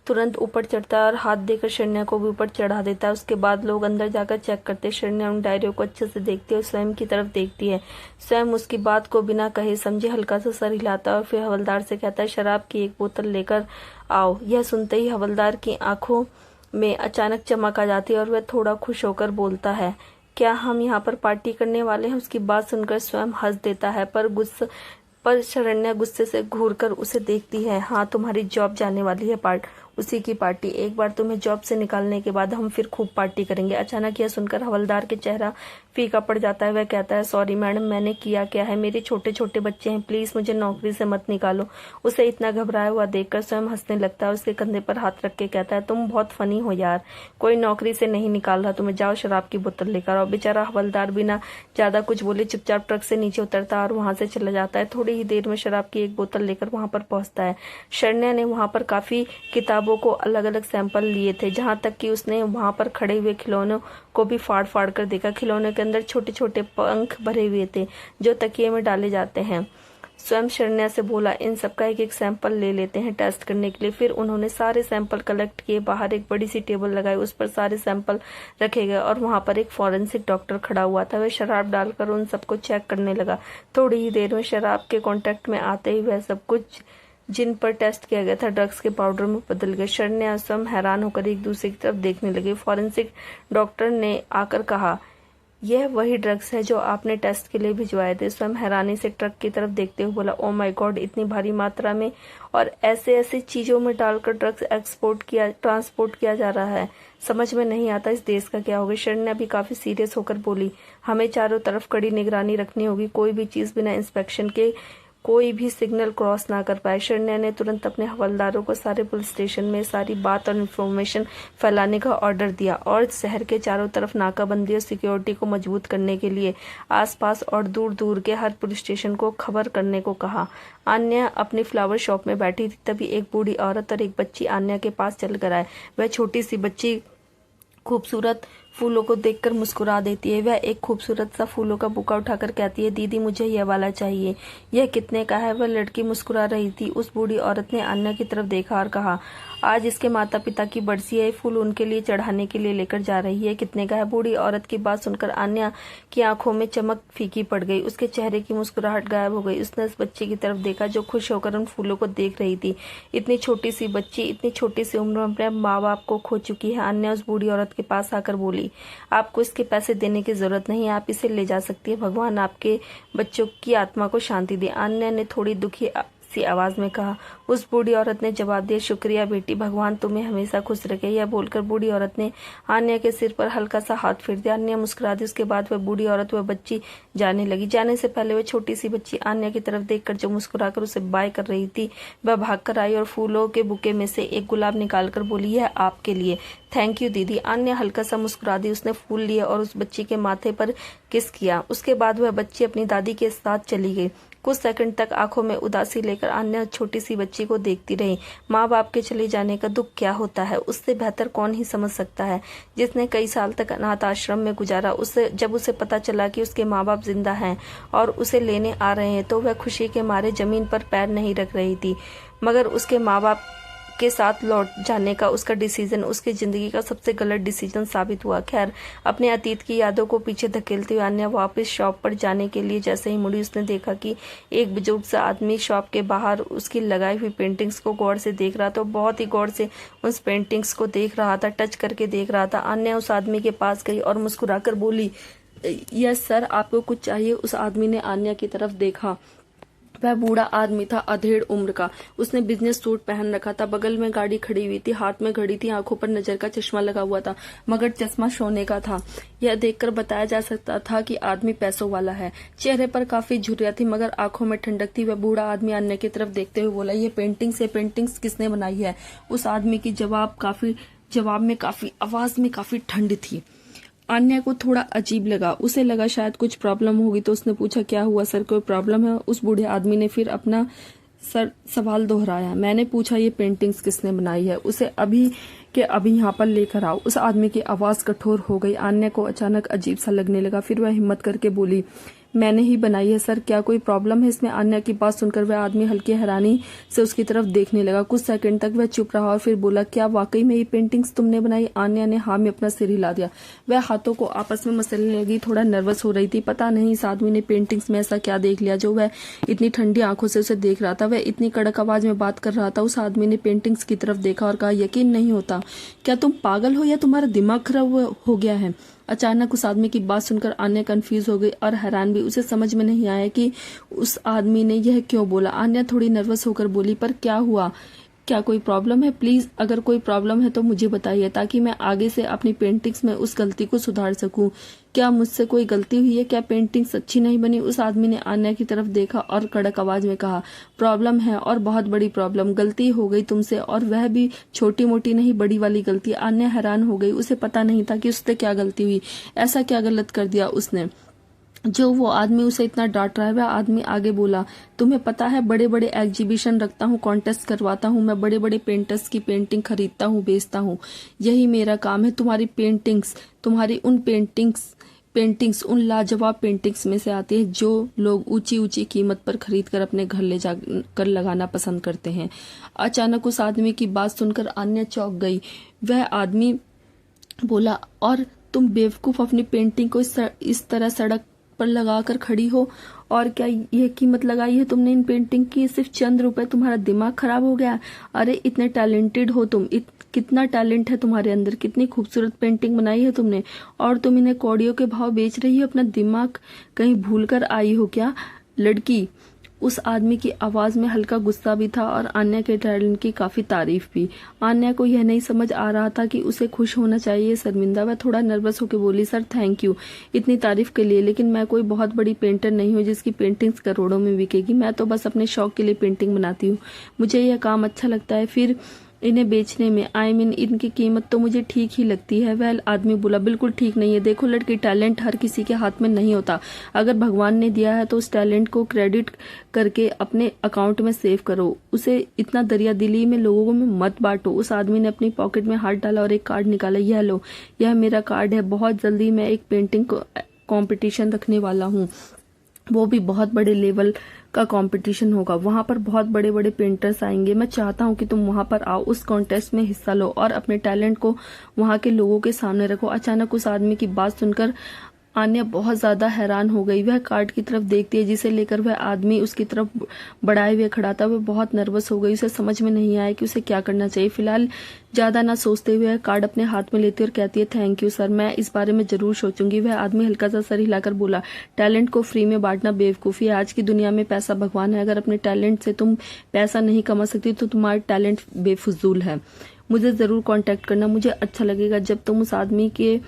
तुरंत ऊपर चढ़ता है और हाथ देकर शरण्या को भी ऊपर चढ़ा देता है। उसके बाद लोग अंदर जाकर चेक करते हैं। शरण्या उन डायरियों को अच्छे से देखती है और स्वयं की तरफ देखती है। स्वयं उसकी बात को बिना कहे समझे हल्का सा सर हिलाता है और फिर हवलदार से कहता है, शराब की एक बोतल लेकर आओ। यह सुनते ही हवलदार की आंखों में अचानक चमक आ जाती है और वह थोड़ा खुश होकर बोलता है, क्या हम यहाँ पर पार्टी करने वाले हैं? उसकी बात सुनकर स्वयं हंस देता है, पर शरण्या गुस्से से घूरकर उसे देखती है। हाँ, तुम्हारी जॉब जाने वाली है, उसी की पार्टी। एक बार तुम्हें जॉब से निकालने के बाद हम फिर खूब पार्टी करेंगे। अचानक यह सुनकर हवलदार के चेहरा फीका पड़ जाता है। वह कहता है, सॉरी मैडम, मैंने किया क्या है, मेरे छोटे छोटे बच्चे हैं, प्लीज मुझे नौकरी से मत निकालो। उसे इतना घबराया हुआ देखकर स्वयं हंसने लगता है। उसके कंधे पर हाथ रख के कहता है, तुम बहुत फनी हो यार, कोई नौकरी से नहीं निकाल रहा तुम्हें, जाओ शराब की बोतल लेकर आओ। बेचारा हवलदार बिना ज्यादा कुछ बोले चुपचाप ट्रक से नीचे उतरता और वहां से चला जाता है। थोड़ी ही देर में शराब की एक बोतल लेकर वहां पर पहुंचता है। शरण्या ने वहां पर काफी किताब किताबों को अलग अलग सैंपल लिए थे, जहाँ तक कि उसने वहाँ पर खड़े हुए खिलौनों को भी फाड़ फाड़ कर देखा। खिलौनों के अंदर छोटे छोटे पंख भरे हुए थे जो तकिए में डाले जाते हैं। स्वयं शरण्या से बोला, इन सब का एक एक सैंपल ले लेते हैं टेस्ट करने के लिए। फिर उन्होंने सारे सैंपल कलेक्ट किए। बाहर एक बड़ी सी टेबल लगाई, उस पर सारे सैंपल रखे गए और वहां पर एक फॉरेंसिक डॉक्टर खड़ा हुआ था। वह शराब डालकर उन सबको चेक करने लगा। थोड़ी ही देर में शराब के कांटेक्ट में आते ही वह सब कुछ जिन पर टेस्ट किया गया था ड्रग्स के पाउडर में बदल गए। शरण्या स्वयं हैरान होकर एक दूसरे की तरफ देखने लगे। फॉरेंसिक डॉक्टर ने आकर कहा, यह वही ड्रग्स है जो आपने टेस्ट के लिए भिजवाए थे। स्वयं हैरानी से ट्रक की तरफ देखते हुए बोला, ओ माय गॉड, इतनी भारी मात्रा में और ऐसे ऐसी चीजों में डालकर ड्रग्स ट्रांसपोर्ट किया जा रहा है। समझ में नहीं आता इस देश का क्या होगा। शरण्या भी काफी सीरियस होकर बोली, हमें चारों तरफ कड़ी निगरानी रखनी होगी, कोई भी चीज बिना इंस्पेक्शन के कोई भी सिग्नल क्रॉस ना कर पाए। शरण्या ने तुरंत अपने हवलदारों को सारे पुलिस स्टेशन में सारी बात और इन्फॉर्मेशन फैलाने का ऑर्डर दिया और शहर के चारों तरफ नाकाबंदी और सिक्योरिटी को मजबूत करने के लिए आसपास और दूर दूर के हर पुलिस स्टेशन को खबर करने को कहा। आन्या अपनी फ्लावर शॉप में बैठी थी, तभी एक बूढ़ी औरत और एक बच्ची आन्या के पास चल कर आए। वह छोटी सी बच्ची खूबसूरत फूलों को देखकर मुस्कुरा देती है। वह एक खूबसूरत सा फूलों का बुका उठाकर कहती है, दीदी मुझे यह वाला चाहिए। यह कितने का है? वह लड़की मुस्कुरा रही थी। उस बूढ़ी औरत ने आन्या की तरफ देखा और कहा, आज इसके माता पिता की बरसी है, फूल उनके लिए चढ़ाने के लिए लेकर जा रही है। कितने का है? बूढ़ी औरत की बात सुनकर आन्या की आंखों में चमक फीकी पड़ गई। उसके चेहरे की मुस्कुराहट गायब हो गई। उसने उस बच्ची की तरफ देखा जो खुश होकर उन फूलों को देख रही थी। इतनी छोटी सी बच्ची इतनी छोटी सी उम्र में अपने माँ बाप को खो चुकी है। आन्या उस बूढ़ी औरत के पास आकर बोली, आपको इसके पैसे देने की जरूरत नहीं है, आप इसे ले जा सकती है। भगवान आपके बच्चों की आत्मा को शांति दे। आन्या ने थोड़ी दुखी सी आवाज में कहा। उस बूढ़ी औरत ने जवाब दिया, शुक्रिया बेटी, भगवान तुम्हें हमेशा खुश रखे। यह बोलकर बूढ़ी औरत ने आन्या के सिर पर हल्का सा हाथ फेर दिया। आन्या मुस्कुरा दी। उसके बाद वह बूढ़ी औरत वह बच्ची जाने लगी। जाने से पहले वह छोटी सी बच्ची आन्या की तरफ देखकर जो मुस्कुराकर उसे बाय कर रही थी, वह भागकर आई और फूलों के बुके में से एक गुलाब निकालकर बोली, यह आपके लिए। थैंक यू दीदी। आन्या हल्का सा मुस्कुरा दी। उसने फूल लिए और उस बच्ची के माथे पर किस किया। उसके बाद वह बच्ची अपनी दादी के साथ चली गई। कुछ सेकंड तक आंखों में उदासी लेकर आन्या छोटी सी बच्ची को देखती रही। माँ बाप के चले जाने का दुख क्या होता है, उससे बेहतर कौन ही समझ सकता है, जिसने कई साल तक अनाथ आश्रम में गुजारा। जब उसे पता चला कि उसके माँ बाप जिंदा हैं और उसे लेने आ रहे हैं, तो वह खुशी के मारे जमीन पर पैर नहीं रख रही थी। मगर उसके माँ बाप के साथ लौट जाने का उसका डिसीजन उसकी जिंदगी का सबसे गलत डिसीजन साबित हुआ। खैर, अपने अतीत की यादों को पीछे धकेलते हुए आन्या वापस शॉप पर जाने के लिए जैसे ही मुड़ी, उसने देखा कि एक बुजुर्ग सा आदमी शॉप के बाहर उसकी लगाई हुई पेंटिंग्स को गौर से देख रहा था। बहुत ही गौर से उस पेंटिंग्स को देख रहा था, टच करके देख रहा था। आन्या उस आदमी के पास गई और मुस्कुराकर बोली, यस सर, आपको कुछ चाहिए? उस आदमी ने आन्या की तरफ देखा। वह बूढ़ा आदमी था, अधेड़ उम्र का। उसने बिजनेस सूट पहन रखा था। बगल में गाड़ी खड़ी हुई थी, हाथ में घड़ी थी, आंखों पर नजर का चश्मा लगा हुआ था, मगर चश्मा सोने का था। यह देखकर बताया जा सकता था कि आदमी पैसों वाला है। चेहरे पर काफी झुर्रियां थी, मगर आंखों में ठंडक थी। वह बूढ़ा आदमी आन्या की तरफ देखते हुए बोला, ये पेंटिंग्स किसने बनाई है? उस आदमी की जवाब में आवाज में काफी ठंड थी। आन्या को थोड़ा अजीब लगा। उसे लगा शायद कुछ प्रॉब्लम होगी, तो उसने पूछा, क्या हुआ सर, कोई प्रॉब्लम है? उस बूढ़े आदमी ने फिर अपना सवाल दोहराया। मैंने पूछा, ये पेंटिंग्स किसने बनाई है? उसे अभी के अभी यहाँ पर लेकर आओ। उस आदमी की आवाज कठोर हो गई। आन्या को अचानक अजीब सा लगने लगा। फिर वह हिम्मत करके बोली, मैंने ही बनाई है सर, क्या कोई प्रॉब्लम है इसमें? आन्या की बात सुनकर वह आदमी हल्की हैरानी से उसकी तरफ देखने लगा। कुछ सेकंड तक वह चुप रहा और फिर बोला, क्या वाकई में ये पेंटिंग्स तुमने बनाई? आन्या ने हाँ में अपना सिर हिला दिया। वह हाथों को आपस में मसलने लगी, थोड़ा नर्वस हो रही थी। पता नहीं इस आदमी ने पेंटिंग्स में ऐसा क्या देख लिया जो वह इतनी ठंडी आंखों से उसे देख रहा था। वह इतनी कड़क आवाज में बात कर रहा था। उस आदमी ने पेंटिंग्स की तरफ देखा और कहा, यकीन नहीं होता, क्या तुम पागल हो या तुम्हारा दिमाग खराब हो गया है? अचानक उस आदमी की बात सुनकर आन्या कंफ्यूज हो गई और हैरान भी। उसे समझ में नहीं आया कि उस आदमी ने यह क्यों बोला। आन्या थोड़ी नर्वस होकर बोली, पर क्या हुआ? क्या कोई प्रॉब्लम है? प्लीज अगर कोई प्रॉब्लम है तो मुझे बताइए, ताकि मैं आगे से अपनी पेंटिंग्स में उस गलती को सुधार सकूं। क्या मुझसे कोई गलती हुई है? क्या पेंटिंग्स अच्छी नहीं बनी? उस आदमी ने आन्या की तरफ देखा और कड़क आवाज में कहा, प्रॉब्लम है और बहुत बड़ी प्रॉब्लम। गलती हो गई तुमसे, और वह भी छोटी मोटी नहीं, बड़ी वाली गलती। आन्या हैरान हो गई। उसे पता नहीं था कि उससे क्या गलती हुई, ऐसा क्या गलत कर दिया उसने। जो वो आदमी उसे इतना डांट रहा है, वह आदमी आगे बोला, तुम्हें पता है बड़े बड़े एग्जीबिशन रखता हूँ, कॉन्टेस्ट करवाता हूँ, मैं बड़े बड़े पेंटर्स की पेंटिंग खरीदता हूँ, बेचता हूँ, यही मेरा काम है। तुम्हारी पेंटिंग्स, तुम्हारी उन पेंटिंग्स उन लाजवाब पेंटिंग्स में से आती है जो लोग ऊंची ऊंची कीमत पर खरीद कर अपने घर ले जा कर लगाना पसंद करते हैं। अचानक उस आदमी की बात सुनकर आन्या चौंक गई। वह आदमी बोला, और तुम बेवकूफ अपनी पेंटिंग को इस तरह सड़क पर लगा कर खड़ी हो, और क्या यह कीमत लगाई है तुमने इन पेंटिंग की? सिर्फ चंद रुपए? तुम्हारा दिमाग खराब हो गया? अरे इतने टैलेंटेड हो तुम, कितना टैलेंट है तुम्हारे अंदर, कितनी खूबसूरत पेंटिंग बनाई है तुमने, और तुम इन्हें कौड़ियों के भाव बेच रही हो? अपना दिमाग कहीं भूल कर आई हो क्या लड़की? उस आदमी की आवाज में हल्का गुस्सा भी था और आन्या के टैलेंट की काफी तारीफ भी। आन्या को यह नहीं समझ आ रहा था कि उसे खुश होना चाहिए, शर्मिंदा। वह थोड़ा नर्वस होकर बोली, सर थैंक यू इतनी तारीफ के लिए, लेकिन मैं कोई बहुत बड़ी पेंटर नहीं हूँ जिसकी पेंटिंग्स करोड़ों में बिकेगी। मैं तो बस अपने शौक के लिए पेंटिंग बनाती हूँ, मुझे यह काम अच्छा लगता है, फिर इन्हें बेचने में इनकी कीमत तो मुझे ठीक ही लगती है। वह आदमी बोला, बिल्कुल ठीक नहीं है। देखो लड़की, टैलेंट हर किसी के हाथ में नहीं होता। अगर भगवान ने दिया है तो उस टैलेंट को क्रेडिट करके अपने अकाउंट में सेव करो, उसे इतना दरिया दिली में लोगों में मत बांटो। उस आदमी ने अपनी पॉकेट में हाथ डाला और एक कार्ड निकाला। यह लो, यह मेरा कार्ड है। बहुत जल्दी मैं एक पेंटिंग कंपटीशन रखने वाला हूँ, वो भी बहुत बड़े लेवल का कंपटीशन होगा। वहां पर बहुत बड़े बड़े पेंटर्स आएंगे। मैं चाहता हूं कि तुम वहां पर आओ, उस कॉन्टेस्ट में हिस्सा लो और अपने टैलेंट को वहां के लोगों के सामने रखो। अचानक उस आदमी की बात सुनकर आन्या बहुत ज्यादा हैरान हो गई। वह कार्ड की तरफ देखती है जिसे लेकर वह आदमी उसकी तरफ बढ़ाए हुए खड़ा था। वह बहुत नर्वस हो गई। उसे समझ में नहीं आया कि उसे क्या करना चाहिए। फिलहाल ज्यादा ना सोचते हुए कार्ड अपने हाथ में लेती और कहती है, थैंक यू सर, मैं इस बारे में जरूर सोचूंगी। वह आदमी हल्का सा सर हिलाकर बोला, टैलेंट को फ्री में बांटना बेवकूफी है। आज की दुनिया में पैसा भगवान है। अगर अपने टैलेंट से तुम पैसा नहीं कमा सकती तो तुम्हारा टैलेंट बेफजूल है। मुझे जरूर कांटेक्ट करना, मुझे अच्छा लगेगा जब तुम उस आदमी के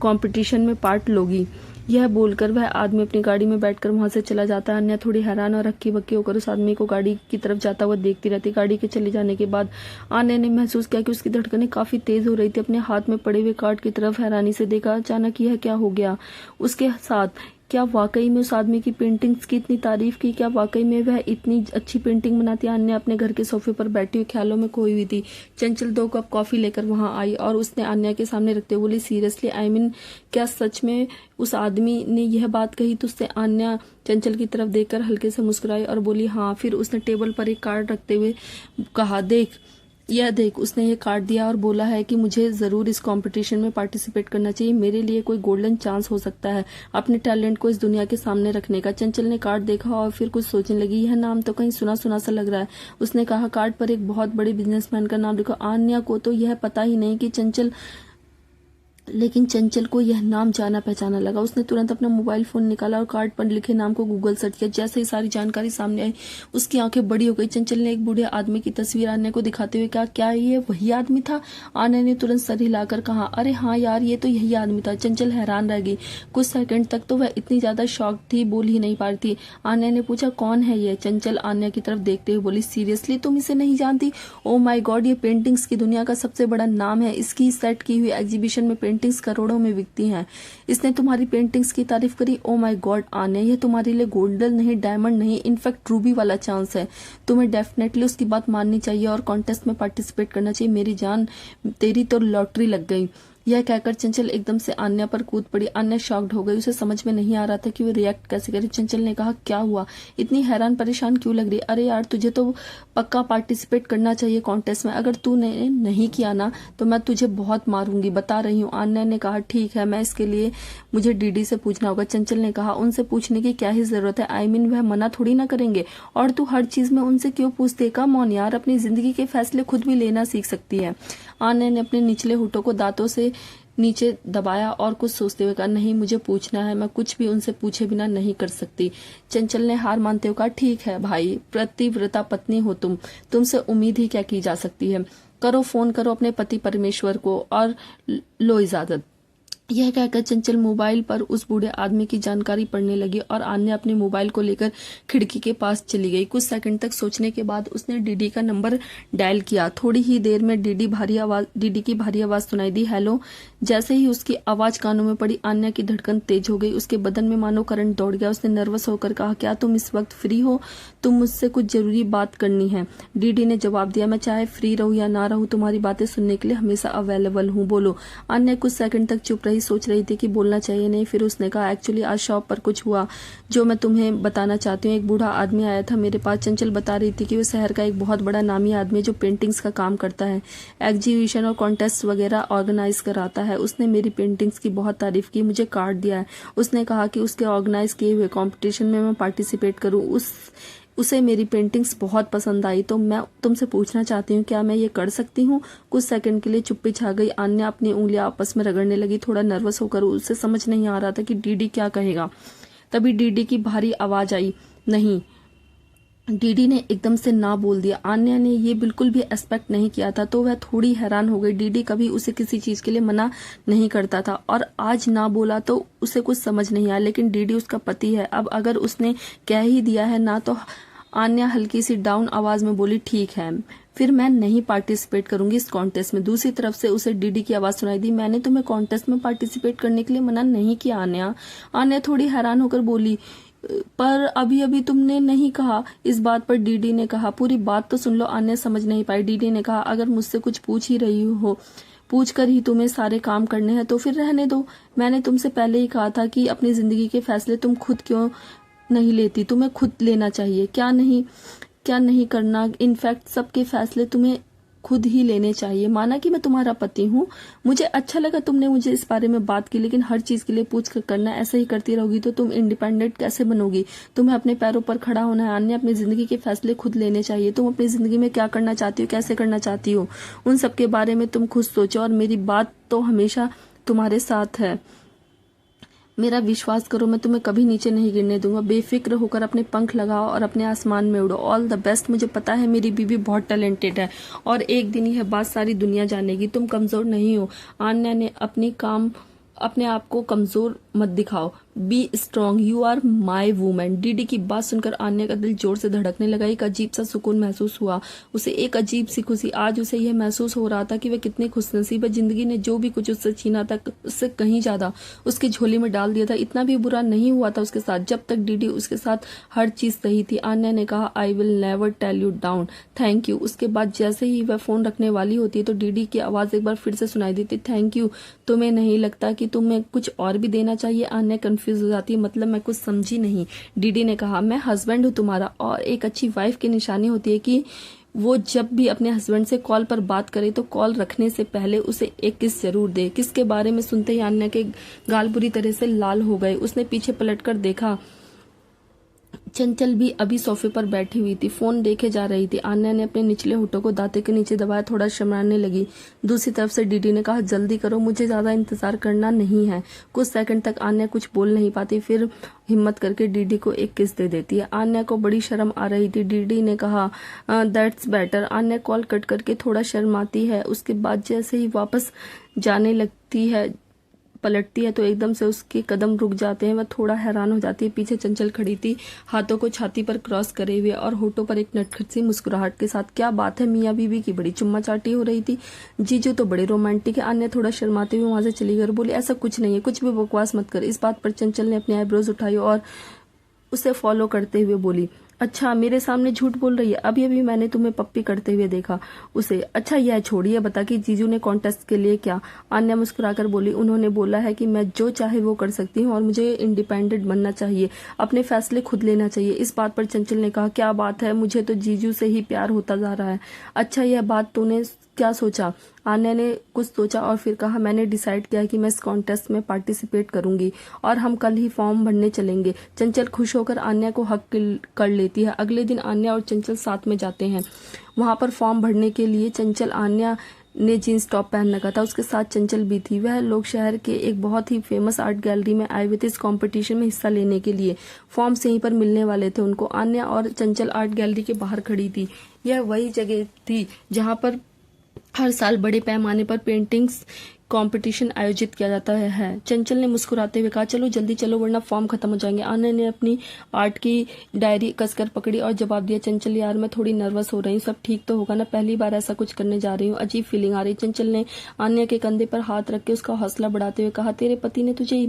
कंपटीशन में पार्ट लोगी। यह बोलकर वह आदमी अपनी गाड़ी में बैठकर वहां से चला जाता है। अन्य थोड़ी हैरान और हक्की बक्की होकर उस आदमी को गाड़ी की तरफ जाता हुआ देखती रहती। गाड़ी के चले जाने के बाद आन्या ने महसूस किया कि उसकी धड़कनें काफी तेज हो रही थी। अपने हाथ में पड़े हुए कार्ड की तरफ हैरानी से देखा। अचानक यह क्या हो गया उसके साथ? क्या वाकई में उस आदमी की पेंटिंग्स की इतनी तारीफ की? क्या वाकई में वह इतनी अच्छी पेंटिंग बनाती? अन्य अपने घर के सोफे पर बैठी हुई ख्यालों में खोई हुई थी। चंचल 2 कप कॉफी लेकर वहां आई और उसने अन्य के सामने रखते हुए बोली, सीरियसली क्या सच में उस आदमी ने यह बात कही तुझसे? अन्य चंचल की तरफ देखकर हल्के से मुस्कुराई और बोली, हाँ। फिर उसने टेबल पर एक कार्ड रखते हुए कहा, यह देख। उसने ये कार्ड दिया और बोला है कि मुझे जरूर इस कंपटीशन में पार्टिसिपेट करना चाहिए। मेरे लिए कोई गोल्डन चांस हो सकता है अपने टैलेंट को इस दुनिया के सामने रखने का। चंचल ने कार्ड देखा और फिर कुछ सोचने लगी। यह नाम तो कहीं सुना सुना सा लग रहा है। उसने कहा, कार्ड पर एक बहुत बड़े बिजनेसमैन का नाम लिखा। आन्या को तो यह पता ही नहीं कि लेकिन चंचल को यह नाम जाना पहचाना लगा। उसने तुरंत अपना मोबाइल फोन निकाला और कार्ड पर लिखे नाम को गूगल सर्च किया। जैसे ही सारी जानकारी सामने आई उसकी आंखें बड़ी हो गई। चंचल ने एक बूढ़े आदमी की तस्वीर आन्या को दिखाते हुए कहा, क्या ये वही आदमी था? आन्या ने तुरंत सर हिलाकर कहा, अरे हाँ यार, ये तो यही आदमी था। चंचल हैरान रह गई। कुछ सेकंड तक तो वह इतनी ज्यादा शॉक थी, बोल ही नहीं पा रही थी। आन्या ने पूछा, कौन है ये? चंचल आन्या की तरफ देखते हुए बोली, सीरियसली तुम इसे नहीं जानती? ओ माई गॉड, ये पेंटिंग्स की दुनिया का सबसे बड़ा नाम है। इसकी सेट की हुई एग्जीबिशन में पेंटिंग्स करोड़ों में बिकती हैं। इसने तुम्हारी पेंटिंग्स की तारीफ करी। ओ माय गॉड आन्या, ये तुम्हारे लिए गोल्डन नहीं, डायमंड नहीं, इनफैक्ट रूबी वाला चांस है। तुम्हें डेफिनेटली उसकी बात माननी चाहिए और कॉन्टेस्ट में पार्टिसिपेट करना चाहिए। मेरी जान, तेरी तो लॉटरी लग गई। यह कहकर चंचल एकदम से आन्या पर कूद पड़ी। आन्या शॉक्ड हो गई। उसे समझ में नहीं आ रहा था कि वो रिएक्ट कैसे करे। चंचल ने कहा, क्या हुआ? इतनी हैरान परेशान क्यों लग रही? अरे यार, तुझे तो पक्का पार्टिसिपेट करना चाहिए कॉन्टेस्ट में। अगर तूने नहीं किया ना तो मैं तुझे बहुत मारूंगी, बता रही हूँ। आन्या ने कहा, ठीक है, मैं इसके लिए मुझे डीडी से पूछना होगा। चंचल ने कहा, उनसे पूछने की क्या ही जरूरत है? वह मना थोड़ी ना करेंगे। और तू हर चीज में उनसे क्यों पूछते? कम ऑन यार, अपनी जिंदगी के फैसले खुद भी लेना सीख सकती है। आन्या ने अपने निचले होठों को दांतों से नीचे दबाया और कुछ सोचते हुए कहा, नहीं, मुझे पूछना है। मैं कुछ भी उनसे पूछे बिना नहीं कर सकती। चंचल ने हार मानते हुए कहा, ठीक है भाई, पतिव्रता पत्नी हो तुमसे उम्मीद ही क्या की जा सकती है। करो, फोन करो अपने पति परमेश्वर को और लो इजाजत। यह कहकर चंचल मोबाइल पर उस बूढ़े आदमी की जानकारी पढ़ने लगी और आन्या अपने मोबाइल को लेकर खिड़की के पास चली गई। कुछ सेकंड तक सोचने के बाद उसने डीडी का नंबर डायल किया। थोड़ी ही देर में डीडी की भारी आवाज सुनाई दी, हेलो। जैसे ही उसकी आवाज कानों में पड़ी, आन्या की धड़कन तेज हो गई। उसके बदन में मानो करंट दौड़ गया। उसने नर्वस होकर कहा, क्या तुम इस वक्त फ्री हो? तुम मुझसे कुछ जरूरी बात करनी है। डीडी ने जवाब दिया, मैं चाहे फ्री रहूं या ना रहूं, तुम्हारी बातें सुनने के लिए हमेशा अवेलेबल हूँ, बोलो। आन्या कुछ सेकंड तक चुप रही, सोच रही थी कि बोलना चाहिए नहीं। फिर उसने कहा, एक्चुअली आज शॉप पर कुछ हुआ जो मैं तुम्हें बताना चाहती हूँ। एक बूढ़ा आदमी आया था मेरे पास। चंचल बता रही थी कि वो शहर का एक बहुत बड़ा नामी आदमी है जो पेंटिंग्स का काम करता है, एग्जीबिशन और कॉन्टेस्ट वगैरह ऑर्गेनाइज कराता है। उसने मेरी पेंटिंग्स की बहुत तारीफ की, मुझे कार्ड दिया है। उसने कहा कि उसके ऑर्गेनाइज किए हुए कॉम्पिटिशन में मैं पार्टिसिपेट करूँ। उसे मेरी पेंटिंग्स बहुत पसंद आई, तो मैं तुमसे पूछना चाहती हूँ, क्या मैं ये कर सकती हूँ? कुछ सेकंड के लिए चुप्पी छा गई। आन्या अपनी उंगलियां आपस में रगड़ने लगी, थोड़ा नर्वस होकर। उसे समझ नहीं आ रहा था कि डीडी क्या कहेगा। तभी डीडी की भारी आवाज आई, नहीं। डीडी ने एकदम से ना बोल दिया। आन्या ने ये बिल्कुल भी एक्सपेक्ट नहीं किया था, तो वह थोड़ी हैरान हो गई। डीडी कभी उसे किसी चीज के लिए मना नहीं करता था और आज ना बोला तो उसे कुछ समझ नहीं आया। लेकिन डीडी उसका पति है, अब अगर उसने कह ही दिया है ना, तो आन्या हल्की सी डाउन आवाज में बोली, ठीक है, फिर मैं नहीं पार्टिसिपेट करूंगी इस कॉन्टेस्ट में। दूसरी तरफ से उसे डीडी की आवाज सुनाई दी, मैंने तुम्हें कॉन्टेस्ट में पार्टिसिपेट करने के लिए मना नहीं किया आन्या। आन्या थोड़ी हैरान होकर बोली, पर अभी अभी तुमने नहीं कहा। इस बात पर डीडी ने कहा, पूरी बात तो सुन लो। आन्या समझ नहीं पाई। डीडी ने कहा, अगर मुझसे कुछ पूछ ही रही हो, पूछ कर ही तुम्हें सारे काम करने हैं, तो फिर रहने दो। मैंने तुमसे पहले ही कहा था कि अपनी जिंदगी के फैसले तुम खुद क्यों नहीं लेती, तुम्हें खुद लेना चाहिए। क्या नहीं करना, इनफैक्ट सबके फैसले तुम्हें खुद ही लेने चाहिए। माना कि मैं तुम्हारा पति हूँ, मुझे अच्छा लगा तुमने मुझे इस बारे में बात की, लेकिन हर चीज के लिए पूछ कर करना। ऐसा ही करती रहोगी तो तुम इंडिपेंडेंट कैसे बनोगी? तुम्हें अपने पैरों पर खड़ा होना है। अन्य अपनी जिंदगी के फैसले खुद लेने चाहिए। तुम अपनी जिंदगी में क्या करना चाहती हो, कैसे करना चाहती हो, उन सब के बारे में तुम खुद सोचो, और मेरी बात तो हमेशा तुम्हारे साथ है। मेरा विश्वास करो, मैं तुम्हें कभी नीचे नहीं गिरने दूंगा। बेफिक्र होकर अपने पंख लगाओ और अपने आसमान में उड़ो। All the best. मुझे पता है मेरी बीवी बहुत टैलेंटेड है और एक दिन यह बात सारी दुनिया जानेगी। तुम कमजोर नहीं हो। आन्या ने अपने आप को कमजोर मत दिखाओ। Be strong, you are my women. DD की बात सुनकर आन्या का दिल जोर से धड़कने लगा। एक अजीब सा सुकून महसूस हुआ उसे, एक अजीब सी खुशी। आज उसे यह महसूस हो रहा था कि वह कितनी खुशनसीब है। जिंदगी ने जो भी कुछ उससे छीना था, उससे कहीं ज्यादा उसकी झोली में डाल दिया था। इतना भी बुरा नहीं हुआ था उसके साथ, जब तक डीडी उसके साथ हर चीज सही थी। आन्या ने कहा, I will never tell you down, thank you. उसके बाद जैसे ही वह फोन रखने वाली होती है तो डीडी की आवाज एक बार फिर से सुनाई देती, थैंक यू। तुम्हें नहीं लगता कि तुम्हें कुछ और भी देना चाहिए? आन्या कंफ्यूज हो जाती है, मतलब मैं कुछ समझी नहीं। डीडी ने कहा, मैं हस्बैंड हूँ तुम्हारा, और एक अच्छी वाइफ की निशानी होती है कि वो जब भी अपने हस्बैंड से कॉल पर बात करे तो कॉल रखने से पहले उसे एक किस जरूर दे। किस के बारे में सुनते ही आन्या के गाल बुरी तरह से लाल हो गए। उसने पीछे पलटकर देखा, चंचल भी अभी सोफे पर बैठी हुई थी, फोन देखे जा रही थी। आन्या ने अपने निचले होठों को दांते के नीचे दबाया, थोड़ा शर्माने लगी। दूसरी तरफ से डीडी ने कहा, जल्दी करो, मुझे ज्यादा इंतजार करना नहीं है। कुछ सेकंड तक आन्या कुछ बोल नहीं पाती, फिर हिम्मत करके डीडी को एक किस दे देती है। आन्या को बड़ी शर्म आ रही थी। डीडी ने कहा, that's better. Anya call cut करके थोड़ा शर्माती है। उसके बाद जैसे ही वापस जाने लगती है, पलटती है तो एकदम से उसके कदम रुक जाते हैं। वह थोड़ा हैरान हो जाती है। पीछे चंचल खड़ी थी, हाथों को छाती पर क्रॉस करे हुए और होठों पर एक नटखट सी मुस्कुराहट के साथ। क्या बात है, मियाँ बीवी की बड़ी चुम्मा चाटी हो रही थी। जीजू तो बड़े रोमांटिक है। आन्या थोड़ा शर्माते हुए वहां से चली गई और बोली, ऐसा कुछ नहीं है, कुछ भी बकवास मत कर। इस बात पर चंचल ने अपनी आईब्रोज उठाई और उसे फॉलो करते हुए बोली, अच्छा मेरे सामने झूठ बोल रही है? अभी अभी मैंने तुम्हें पप्पी करते हुए देखा उसे। अच्छा यह छोड़िए, बता कि जीजू ने कॉन्टेस्ट के लिए क्या? आन्या मुस्कुराकर बोली, उन्होंने बोला है कि मैं जो चाहे वो कर सकती हूँ और मुझे इंडिपेंडेंट बनना चाहिए, अपने फैसले खुद लेना चाहिए। इस बात पर चंचल ने कहा, क्या बात है, मुझे तो जीजू से ही प्यार होता जा रहा है। अच्छा यह बात तूने क्या सोचा? आन्या ने कुछ सोचा और फिर कहा, मैंने डिसाइड किया कि मैं इस कॉन्टेस्ट में पार्टिसिपेट करूंगी और हम कल ही फॉर्म भरने चलेंगे। चंचल खुश होकर आन्या को हक कर लेती है। अगले दिन आन्या और चंचल साथ में जाते हैं वहां पर फॉर्म भरने के लिए। चंचल आन्या ने जींस टॉप पहन रखा था, उसके साथ चंचल भी थी। वह लोग शहर के एक बहुत ही फेमस आर्ट गैलरी में आए हुए थे इस कंपटीशन में हिस्सा लेने के लिए। फॉर्म से यहीं पर मिलने वाले थे उनको। आन्या और चंचल आर्ट गैलरी के बाहर खड़ी थी। यह वही जगह थी जहां पर हर साल बड़े पैमाने पर पेंटिंग्स कंपटीशन आयोजित किया जाता है। चंचल ने मुस्कुराते हुए कहा, चलो जल्दी चलो वरना फॉर्म खत्म हो जाएंगे। आन्या ने अपनी आर्ट की डायरी कसकर पकड़ी और जवाब दिया, चंचल यार मैं थोड़ी नर्वस हो रही हूँ, सब ठीक तो होगा ना, पहली बार ऐसा कुछ करने जा रही हूँ, अजीब फीलिंग आ रही। चंचल ने आन्या के कंधे पर हाथ रख के उसका हौसला बढ़ाते हुए कहा, तेरे पति ने तुझे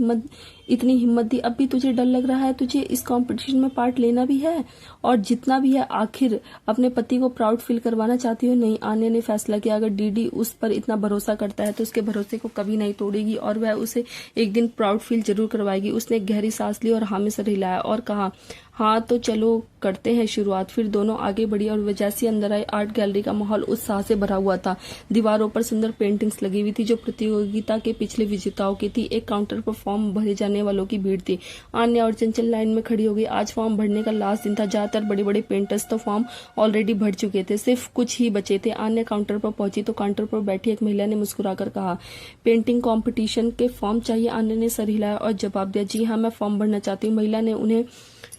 इतनी हिम्मत दी, अब भी तुझे डर लग रहा है? तुझे इस कंपटीशन में पार्ट लेना भी है और जितना भी है, आखिर अपने पति को प्राउड फील करवाना चाहती हो? नहीं। आन्या ने फैसला किया अगर डीडी उस पर इतना भरोसा करता है तो उसके भरोसे को कभी नहीं तोड़ेगी और वह उसे एक दिन प्राउड फील जरूर करवाएगी। उसने एक गहरी सांस ली और हाँ में सर हिलाया और कहा, हाँ तो चलो करते हैं शुरुआत। फिर दोनों आगे बढ़ी और वे जैसे अंदर आए आर्ट गैलरी का माहौल उत्साह से भरा हुआ था। दीवारों पर सुंदर पेंटिंग्स लगी हुई थी जो प्रतियोगिता के पिछले विजेताओं की थी। एक काउंटर पर फॉर्म भरे जाने वालों की भीड़ थी। आन्या और चंचल लाइन में खड़ी हो गई। आज फॉर्म भरने का लास्ट दिन था। ज्यादातर बड़े बड़े पेंटर्स तो फॉर्म ऑलरेडी भर चुके थे, सिर्फ कुछ ही बचे थे। आन्या काउंटर पर पहुंची तो काउंटर पर बैठी एक महिला ने मुस्कुराकर कहा, पेंटिंग कॉम्पिटिशन के फॉर्म चाहिए? आन्या ने सर हिलाया और जवाब दिया, जी हाँ मैं फॉर्म भरना चाहती हूँ। महिला ने उन्हें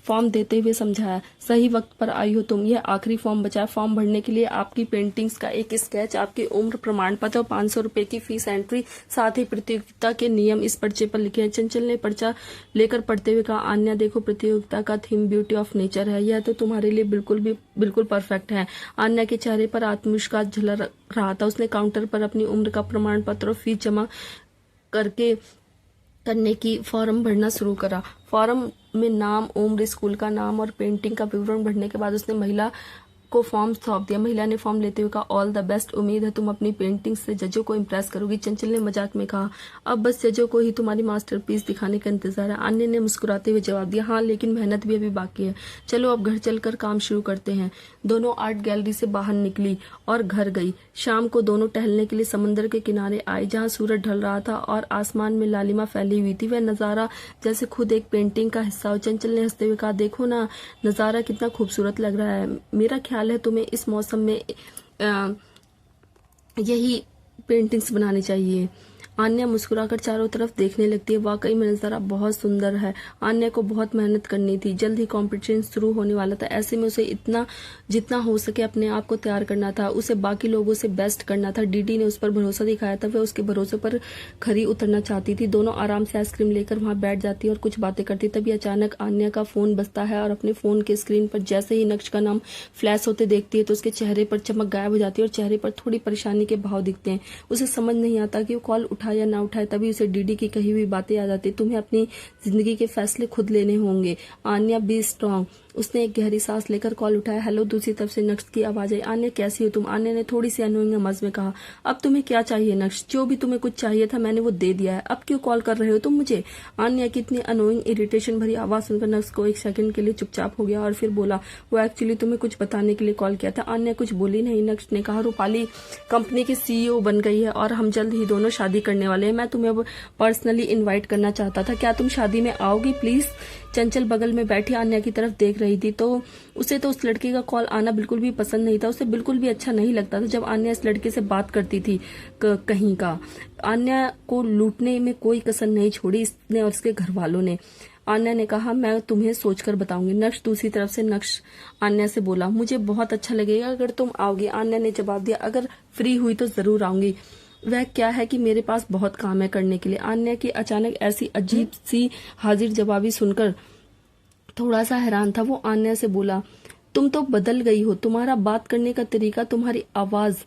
फॉर्म देते हुए समझाया, सही वक्त पर आई हो तुम, यह आखिरी फॉर्म बचा है। फॉर्म भरने के लिए आपकी पेंटिंग्स का एक स्केच, आपकी उम्र प्रमाण पत्र और 500 रुपए की फीस एंट्री, साथ ही प्रतियोगिता के नियम इस पर्चे पर लिखे हैं। चंचल ने पर्चा लेकर पढ़ते हुए कहा, आन्या देखो प्रतियोगिता का थीम ब्यूटी ऑफ नेचर है, यह तो तुम्हारे लिए बिल्कुल परफेक्ट है। आन्या के चेहरे पर आत्मविश्वास झलक रहा था। उसने काउंटर पर अपनी उम्र का प्रमाण पत्र और फीस जमा करने की फॉर्म भरना शुरू करा। फॉर्म में नाम, उम्र, स्कूल का नाम और पेंटिंग का विवरण भरने के बाद उसने महिला को फॉर्म सौंप दिया। महिला ने फॉर्म लेते हुए कहा, ऑल द बेस्ट, उम्मीद है तुम अपनी पेंटिंग से जजों को इम्प्रेस करोगी। चंचल ने मजाक में कहा, अब बस जजों को ही तुम्हारी मास्टरपीस दिखाने का इंतजार है। आन्या ने मुस्कुराते हुए जवाब दिया, हाँ लेकिन मेहनत भी अभी बाकी है, चलो अब घर चलकर काम शुरू करते हैं। दोनों आर्ट गैलरी से बाहर निकली और घर गई। शाम को दोनों टहलने के लिए समंदर के किनारे आए जहाँ सूरज ढल रहा था और आसमान में लालिमा फैली हुई थी। वह नजारा जैसे खुद एक पेंटिंग का हिस्सा हो। चंचल ने हंसते हुए कहा, देखो ना नजारा कितना खूबसूरत लग रहा है, मेरा ख्याल है तुम्हें इस मौसम में यही पेंटिंग्स बनानी चाहिए। आन्या मुस्कुराकर चारों तरफ देखने लगती है। वाकई में नजारा बहुत सुंदर है। आन्या को बहुत मेहनत करनी थी, जल्द ही कंपटीशन शुरू होने वाला था। ऐसे में उसे इतना जितना हो सके अपने आप को तैयार करना था, उसे बाकी लोगों से बेस्ट करना था। डीडी ने उस पर भरोसा दिखाया था, वह उसके भरोसे पर खरी उतरना चाहती थी। दोनों आराम से आइसक्रीम लेकर वहां बैठ जाती और कुछ बातें करती। तभी अचानक आन्या का फोन बजता है और अपने फोन के स्क्रीन पर जैसे ही नक्श का नाम फ्लैश होते देखती है तो उसके चेहरे पर चमक गायब हो जाती है और चेहरे पर थोड़ी परेशानी के भाव दिखते हैं। उसे समझ नहीं आता कि वो कॉल उठाए या ना उठाए। तभी उसे डीडी की कही हुई बातें याद आती, तुम्हें अपनी जिंदगी के फैसले खुद लेने होंगे, आन्या बी स्ट्रांग। उसने एक गहरी सांस लेकर कॉल उठाया। हेलो, दूसरी तरफ से नक्श की आवाज आई, आन्या कैसी हो तुम? आन्या ने थोड़ी सी अनोइंग आवाज में कहा, अब तुम्हें क्या चाहिए नक्श? जो भी तुम्हें कुछ चाहिए था मैंने वो दे दिया है, अब क्यों कॉल कर रहे हो तुम मुझे? आन्या की इतनी अनोइंग इरिटेशन भरी आवाज सुनकर नक्श को एक सेकंड के लिए चुपचाप हो गया और फिर बोला, वो एक्चुअली तुम्हें कुछ बताने के लिए कॉल किया था। आन्या कुछ बोली नहीं। नक्श ने कहा, रूपाली कंपनी की सीईओ बन गई है और हम जल्द ही दोनों शादी करने वाले हैं। मैं तुम्हें पर्सनली इन्वाइट करना चाहता था, क्या तुम शादी में आओगी प्लीज? चंचल बगल में बैठी आन्या की तरफ देख रही थी तो उसे तो उस लड़के का कॉल आना बिल्कुल भी पसंद नहीं था। उसे बिल्कुल भी अच्छा नहीं लगता था जब आन्या इस लड़के से बात करती थी कहीं का। आन्या को लूटने में कोई कसर नहीं छोड़ी इसने और इसके घर वालों ने। आन्या ने कहा, मैं तुम्हें सोचकर बताऊंगी। नक्श दूसरी तरफ से नक्श आन्या से बोला, मुझे बहुत अच्छा लगेगा अगर तुम आओगी। आन्या ने जवाब दिया, अगर फ्री हुई तो जरूर आऊंगी। वह क्या है कि मेरे पास बहुत काम है करने के लिए। आन्या की अचानक ऐसी अजीब सी हाजिर जवाबी सुनकर थोड़ा सा हैरान था। वो आन्या से बोला, तुम तो बदल गई हो, तुम्हारा बात करने का तरीका, तुम्हारी आवाज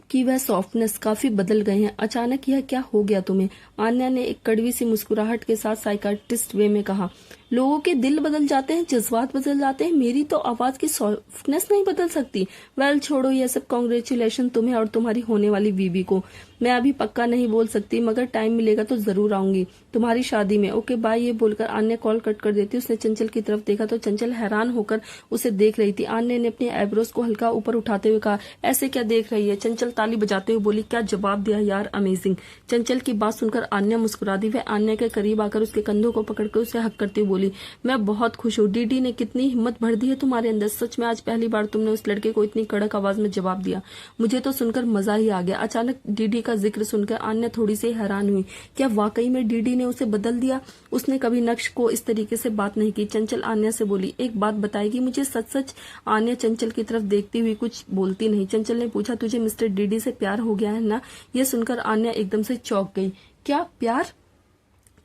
की वह सॉफ्टनेस काफी बदल गए हैं। अचानक यह क्या हो गया तुम्हें? आन्या ने एक कड़वी सी मुस्कुराहट के साथ साइकाट्रिस्ट वे में कहा, लोगों के दिल बदल जाते हैं, जज्बात बदल जाते हैं, मेरी तो आवाज की सॉफ्टनेस नहीं बदल सकती। वेल छोड़ो ये सब, कांग्रेचुलेशन तुम्हें और तुम्हारी होने वाली बीवी को। मैं अभी पक्का नहीं बोल सकती मगर टाइम मिलेगा तो जरूर आऊंगी तुम्हारी शादी में। Okay bye. ये बोलकर आन्या कॉल कट कर देती। उसने चंचल की तरफ देखा तो चंचल हैरान होकर उसे देख रही थी। आन्या ने अपनी आईब्रोज को हल्का ऊपर उठाते हुए कहा, ऐसे क्या देख रही है? चंचल ताली बजाते हुए बोली, क्या जवाब दिया यार, अमेजिंग। चंचल की बात सुनकर आन्या मुस्कुरा दी। वह आन्या के करीब आकर उसके कंधों को पकड़कर उसे हक करते हुए बोली, मैं बहुत खुश हूँ। डीडी ने कितनी हिम्मत भर दी है तुम्हारे अंदर, सच में आज पहली बार तुमने उस लड़के को इतनी कड़क आवाज में जवाब दिया। मुझे तो सुनकर मजा ही आ गया। अचानक डीडी का का जिक्र सुनकर आन्या थोड़ी सी हैरान हुई। क्या वाकई में डीडी ने उसे बदल दिया? उसने कभी नक्श को इस तरीके से बात नहीं की। चंचल आन्या से बोली, एक बात बताएगी मुझे सच सच? आन्या चंचल की तरफ देखती हुई कुछ बोलती नहीं। चंचल ने पूछा, तुझे मिस्टर डीडी से प्यार हो गया है ना? यह सुनकर आन्या एकदम से चौंक गई। क्या प्यार?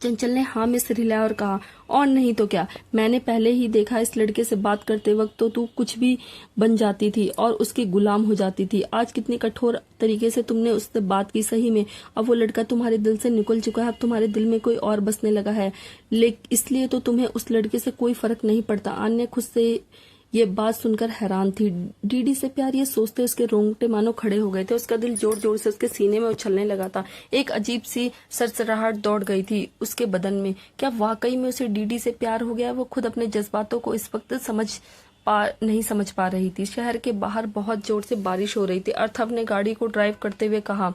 चंचल ने हाँ में सिर हिलाया और कहा, और नहीं तो क्या, मैंने पहले ही देखा इस लड़के से बात करते वक्त तो तू कुछ भी बन जाती थी और उसकी गुलाम हो जाती थी। आज कितनी कठोर तरीके से तुमने उससे बात की। सही में अब वो लड़का तुम्हारे दिल से निकल चुका है, अब तुम्हारे दिल में कोई और बसने लगा है, लेकिन इसलिए तो तुम्हें उस लड़के से कोई फर्क नहीं पड़ता। आन्या खुद से ये बात सुनकर हैरान थी। डीडी से प्यार, ये सोचते उसके रोंगटे मानो खड़े हो गए थे। उसका दिल जोर जोर से उसके सीने में उछलने लगा था। एक अजीब सी सरसराहट दौड़ गई थी उसके बदन में। क्या वाकई में उसे डीडी से प्यार हो गया? वो खुद अपने जज्बातों को इस वक्त नहीं समझ पा रही थी। शहर के बाहर बहुत जोर से बारिश हो रही थी। अर्थव ने गाड़ी को ड्राइव करते हुए कहा,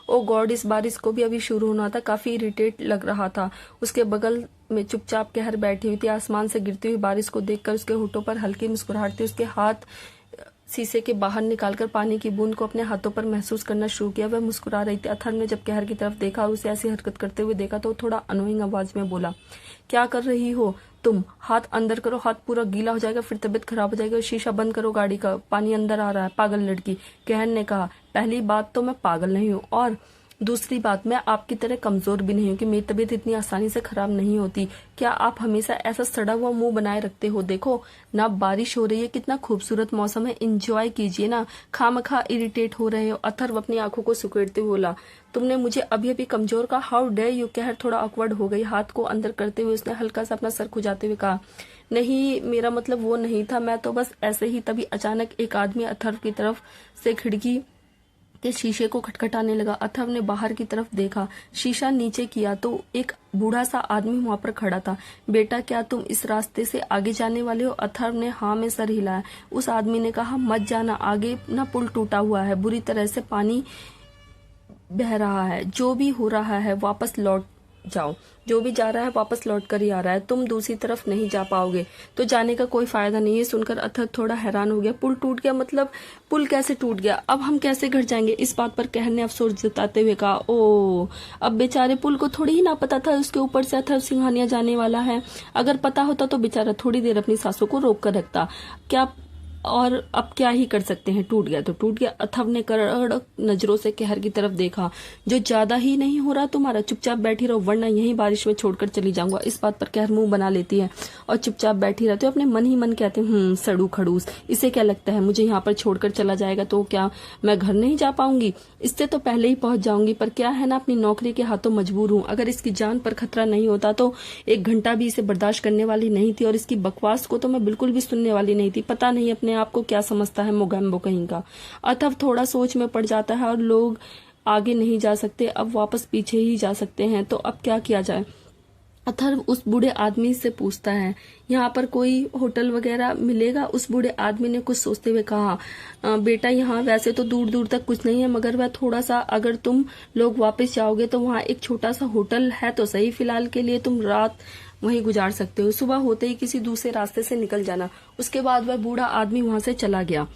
ओ गॉड, इस बारिश को भी अभी शुरू होना था। काफी इरिटेट लग रहा था। उसके बगल में चुपचाप कहर बैठी हुई थी। आसमान से गिरती हुई बारिश को देखकर उसके होठों पर हल्की मुस्कुराहट थी। उसके हाथ शीशे के बाहर निकालकर पानी की बूंद को अपने हाथों पर महसूस करना शुरू किया। वह मुस्कुरा रही थी। अथर्व ने जब कहर की तरफ देखा और उसे ऐसी हरकत करते हुए देखा तो थोड़ा अनोइंग आवाज में बोला, क्या कर रही हो तुम? हाथ अंदर करो, हाथ पूरा गीला हो जाएगा, फिर तबीयत खराब हो जाएगी। और शीशा बंद करो गाड़ी का, पानी अंदर आ रहा है। पागल लड़की, कहर ने कहा। पहली बात तो मैं पागल नहीं हूँ, और दूसरी बात, मैं आपकी तरह कमजोर भी नहीं हूँ कि मेरी तबीयत इतनी आसानी से खराब नहीं होती। क्या आप हमेशा ऐसा सड़ा हुआ मुंह बनाए रखते हो? देखो ना, बारिश हो रही है, कितना खूबसूरत मौसम है, एंजॉय कीजिए ना, खामखा इरिटेट हो रहे हो। अथर्व अपनी आंखों को सुकेड़ते हुए बोला, तुमने मुझे अभी अभी कमजोर कहा? How dare you? कहर थोड़ा ऑकवर्ड हो गई। हाथ को अंदर करते हुए उसने हल्का सा अपना सर खुजाते हुए कहा, नहीं, मेरा मतलब वो नहीं था, मैं तो बस ऐसे ही। तभी अचानक एक आदमी अथर्व की तरफ से खिड़की के शीशे को खटखटाने लगा। अथर्व ने बाहर की तरफ देखा, शीशा नीचे किया तो एक बूढ़ा सा आदमी वहां पर खड़ा था। बेटा, क्या तुम इस रास्ते से आगे जाने वाले हो? अथर्व ने हाँ में सर हिलाया। उस आदमी ने कहा, मत जाना, आगे ना पुल टूटा हुआ है, बुरी तरह से पानी बह रहा है। जो भी हो रहा है वापस लौट जाओ, जो भी जा रहा है वापस लौट कर ही आ रहा है, तुम दूसरी तरफ नहीं जा पाओगे तो जाने का कोई फायदा नहीं है। सुनकर अथर्व थोड़ा हैरान हो गया। पुल टूट गया? मतलब पुल कैसे टूट गया? अब हम कैसे घर जाएंगे? इस बात पर कहर ने अफसोस जताते हुए कहा, ओ, अब बेचारे पुल को थोड़ी ही ना पता था उसके ऊपर से अथर्व सिंघानिया जाने वाला है। अगर पता होता तो बेचारा थोड़ी देर अपनी सांसों को रोक कर रखता। क्या, और अब क्या ही कर सकते हैं, टूट गया तो टूट गया। अथर्व ने कड़क नजरों से कहर की तरफ देखा, जो ज्यादा ही नहीं हो रहा तुम्हारा? चुपचाप बैठी रहो, वरना यही बारिश में छोड़कर चली जाऊंगा। इस बात पर कहर मुंह बना लेती है और चुपचाप बैठी रहती है। अपने मन ही मन कहते हैं, सड़ू खड़ूस, इसे क्या लगता है मुझे यहाँ पर छोड़कर चला जाएगा तो क्या मैं घर नहीं जा पाऊंगी? इससे तो पहले ही पहुंच जाऊंगी, पर क्या है ना, अपनी नौकरी के हाथों मजबूर हूँ। अगर इसकी जान पर खतरा नहीं होता तो 1 घंटा भी इसे बर्दाश्त करने वाली नहीं थी, और इसकी बकवास को तो मैं बिल्कुल भी सुनने वाली नहीं थी। पता नहीं अपने आप को क्या समझता है, मोगैम्बो कहीं का। अथर्व थोड़ा सोच में पड़ जाता है, और लोग आगे नहीं जा सकते, अब वापस पीछे ही जा सकते हैं, तो अब क्या किया जाए? अथर्व उस बूढ़े आदमी से पूछता है, यहाँ पर कोई होटल वगैरह मिलेगा? उस बूढ़े आदमी ने कुछ सोचते हुए कहा, बेटा, यहाँ वैसे तो दूर दूर तक कुछ नहीं है, मगर वह थोड़ा सा, अगर तुम लोग वापस जाओगे तो वहाँ एक छोटा सा होटल है तो सही, फिलहाल के लिए तुम रात वहीं गुजार सकते हो। सुबह होते ही किसी दूसरे रास्ते से निकल जाना। उसके बाद वह बूढ़ा आदमी वहां से चला गया।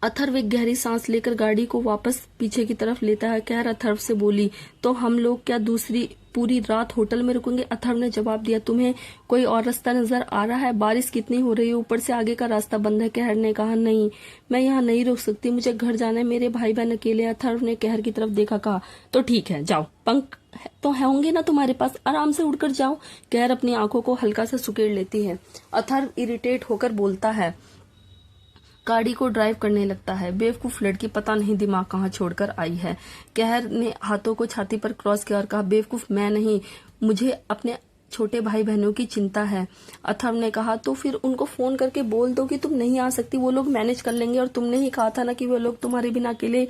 अथर्व एक गहरी सांस लेकर गाड़ी को वापस पीछे की तरफ लेता है। कहर अथर्व से बोली, तो हम लोग क्या दूसरी पूरी रात होटल में रुकेंगे? अथर्व ने जवाब दिया, तुम्हें कोई और रास्ता नजर आ रहा है? बारिश कितनी हो रही है, ऊपर से आगे का रास्ता बंद है। कहर ने कहा, नहीं, मैं यहाँ नहीं रुक सकती, मुझे घर जाना है, मेरे भाई बहन अकेले। अथर्व ने कहर की तरफ देखा, कहा, तो ठीक है, जाओ, पंख तो होंगे ना तुम्हारे पास, आराम से उड़कर जाओ। कहर अपनी आंखों को हल्का सा सुकेड़ लेती है। अथर्व इरिटेट होकर बोलता है, गाड़ी को ड्राइव करने लगता है। बेवकूफ लड़की, पता नहीं दिमाग कहाँ छोड़कर आई है। कहर ने हाथों को छाती पर क्रॉस किया और कहा, बेवकूफ मैं नहीं, मुझे अपने छोटे भाई बहनों की चिंता है। अथर्व ने कहा, तो फिर उनको फोन करके बोल दो कि तुम नहीं आ सकती, वो लोग मैनेज कर लेंगे। और तुमने ही कहा था ना कि वो लोग तुम्हारे बिना अकेले